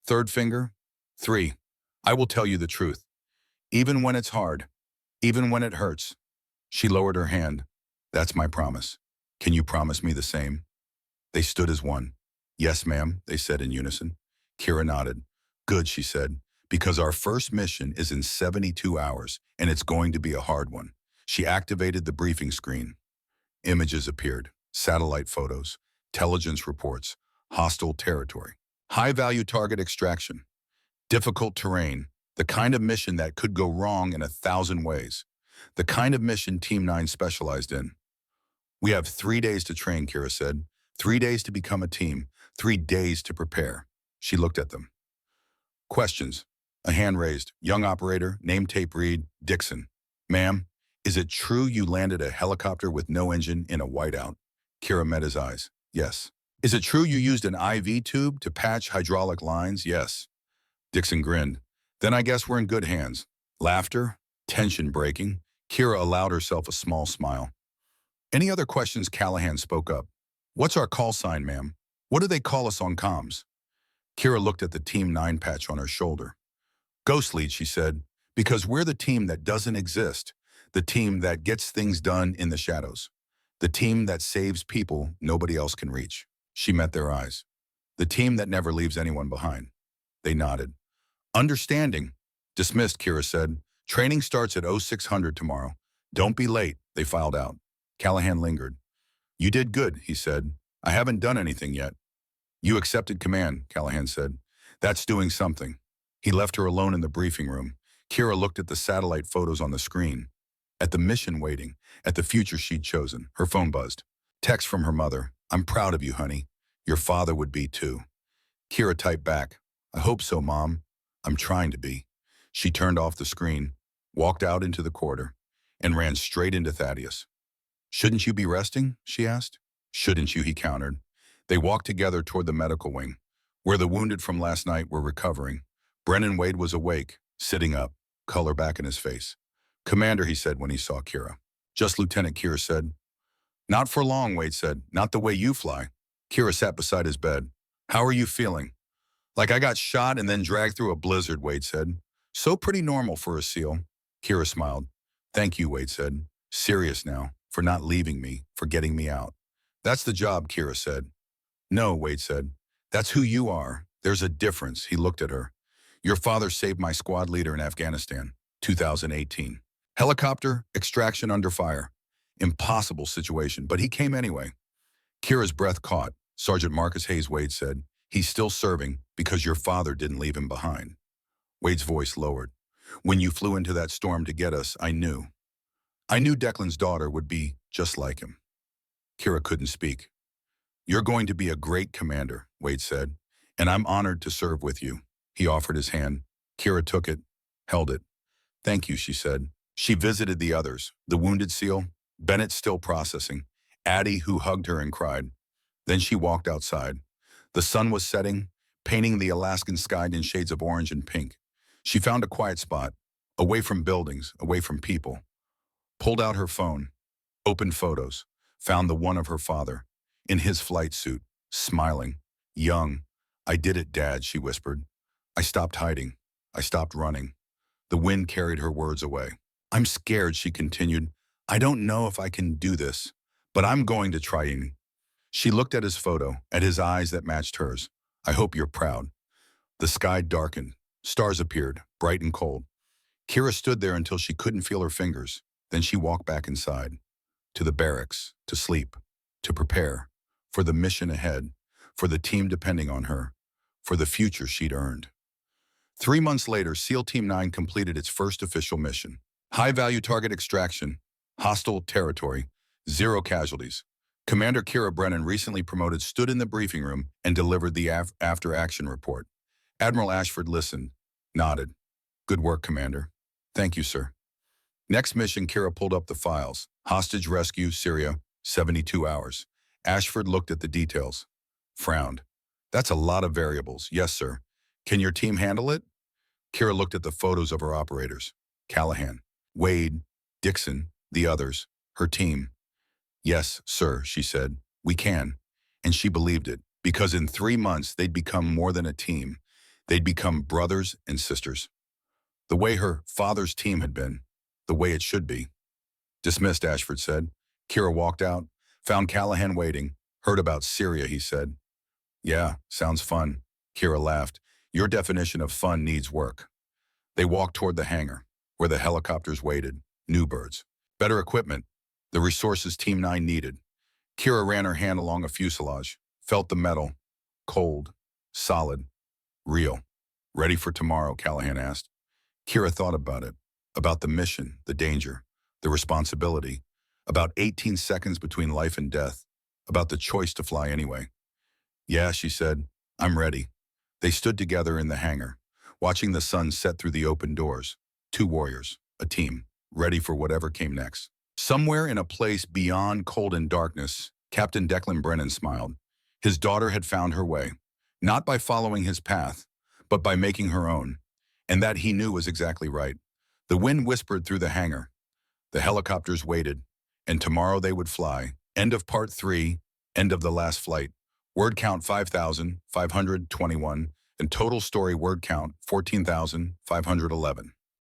Third finger. 3, I will tell you the truth. Even when it's hard. Even when it hurts. She lowered her hand. That's my promise. Can you promise me the same? They stood as one. Yes, ma'am, they said in unison. Kira nodded. Good, she said, because our first mission is in 72 hours, and it's going to be a hard one. She activated the briefing screen. Images appeared. Satellite photos. Intelligence reports. Hostile territory. High-value target extraction. Difficult terrain. The kind of mission that could go wrong in 1,000 ways. The kind of mission Team 9 specialized in. We have 3 days to train, Kira said. 3 days to become a team. 3 days to prepare. She looked at them. Questions. A hand raised. Young operator, name tape read, Dixon. Ma'am, is it true you landed a helicopter with no engine in a whiteout? Kira met his eyes. Yes. Is it true you used an IV tube to patch hydraulic lines? Yes. Dixon grinned. Then I guess we're in good hands. Laughter, tension breaking. Kira allowed herself a small smile. Any other questions? Callahan spoke up. What's our call sign, ma'am? What do they call us on comms? Kira looked at the Team 9 patch on her shoulder. Ghost Lead, she said, because we're the team that doesn't exist, the team that gets things done in the shadows, the team that saves people nobody else can reach. She met their eyes. The team that never leaves anyone behind. They nodded. Understanding. Dismissed, Kira said. Training starts at 0600 tomorrow. Don't be late, they filed out. Callahan lingered. You did good, he said. I haven't done anything yet. You accepted command, Callahan said. That's doing something. He left her alone in the briefing room. Kira looked at the satellite photos on the screen, at the mission waiting, at the future she'd chosen. Her phone buzzed. Text from her mother. I'm proud of you, honey. Your father would be too. Kira typed back. I hope so, Mom. I'm trying to be. She turned off the screen, walked out into the corridor, and ran straight into Thaddeus. Shouldn't you be resting? She asked. Shouldn't you? He countered. They walked together toward the medical wing, where the wounded from last night were recovering. Brennan Wade was awake, sitting up, color back in his face. Commander, he said when he saw Kira. Just Lieutenant, Kira said. Not for long, Wade said. Not the way you fly. Kira sat beside his bed. How are you feeling? Like I got shot and then dragged through a blizzard, Wade said. So pretty normal for a SEAL. Kira smiled. Thank you, Wade said. Serious now, for not leaving me, for getting me out. That's the job, Kira said. No, Wade said. That's who you are. There's a difference. He looked at her. Your father saved my squad leader in Afghanistan, 2018. Helicopter, extraction under fire. Impossible situation, but he came anyway. Kira's breath caught. Sergeant Marcus Hayes, Wade said. He's still serving because your father didn't leave him behind. Wade's voice lowered. When you flew into that storm to get us, I knew. I knew Declan's daughter would be just like him. Kira couldn't speak. You're going to be a great commander, Wade said, and I'm honored to serve with you. He offered his hand. Kira took it, held it. Thank you, she said. She visited the others, the wounded SEAL, Bennett still processing, Addie who hugged her and cried. Then she walked outside. The sun was setting, painting the Alaskan sky in shades of orange and pink. She found a quiet spot, away from buildings, away from people. Pulled out her phone, opened photos, found the one of her father, in his flight suit, smiling. Young. I did it, Dad, she whispered. I stopped hiding. I stopped running. The wind carried her words away. I'm scared, she continued. I don't know if I can do this, but I'm going to try. She looked at his photo, at his eyes that matched hers. I hope you're proud. The sky darkened. Stars appeared, bright and cold. Kira stood there until she couldn't feel her fingers. Then she walked back inside, to the barracks, to sleep, to prepare, for the mission ahead, for the team depending on her, for the future she'd earned. 3 months later, SEAL Team 9 completed its first official mission. High-value target extraction, hostile territory, 0 casualties. Commander Kira Brennan, recently promoted, stood in the briefing room and delivered the after-action report. Admiral Ashford listened, nodded. Good work, Commander. Thank you, sir. Next mission, Kira pulled up the files. Hostage rescue, Syria, 72 hours. Ashford looked at the details, frowned. That's a lot of variables. Yes, sir. Can your team handle it? Kira looked at the photos of her operators. Callahan, Wade, Dixon, the others, her team. Yes, sir, she said. We can. And she believed it, because in 3 months they'd become more than a team. They'd become brothers and sisters. The way her father's team had been, the way it should be. Dismissed, Ashford said. Kira walked out, found Callahan waiting. Heard about Syria, he said. Yeah, sounds fun. Kira laughed. Your definition of fun needs work. They walked toward the hangar, where the helicopters waited, new birds. Better equipment, the resources Team 9 needed. Kira ran her hand along a fuselage, felt the metal, cold, solid, real. Ready for tomorrow, Callahan asked. Kira thought about it, about the mission, the danger, the responsibility, about 18 seconds between life and death, about the choice to fly anyway. Yeah, she said, I'm ready. They stood together in the hangar, watching the sun set through the open doors. 2 warriors, a team, ready for whatever came next. Somewhere in a place beyond cold and darkness, Captain Declan Brennan smiled. His daughter had found her way, not by following his path, but by making her own. And that he knew was exactly right. The wind whispered through the hangar. The helicopters waited, and tomorrow they would fly. End of part 3, end of the last flight. Word count 5,521, and total story word count 14,511.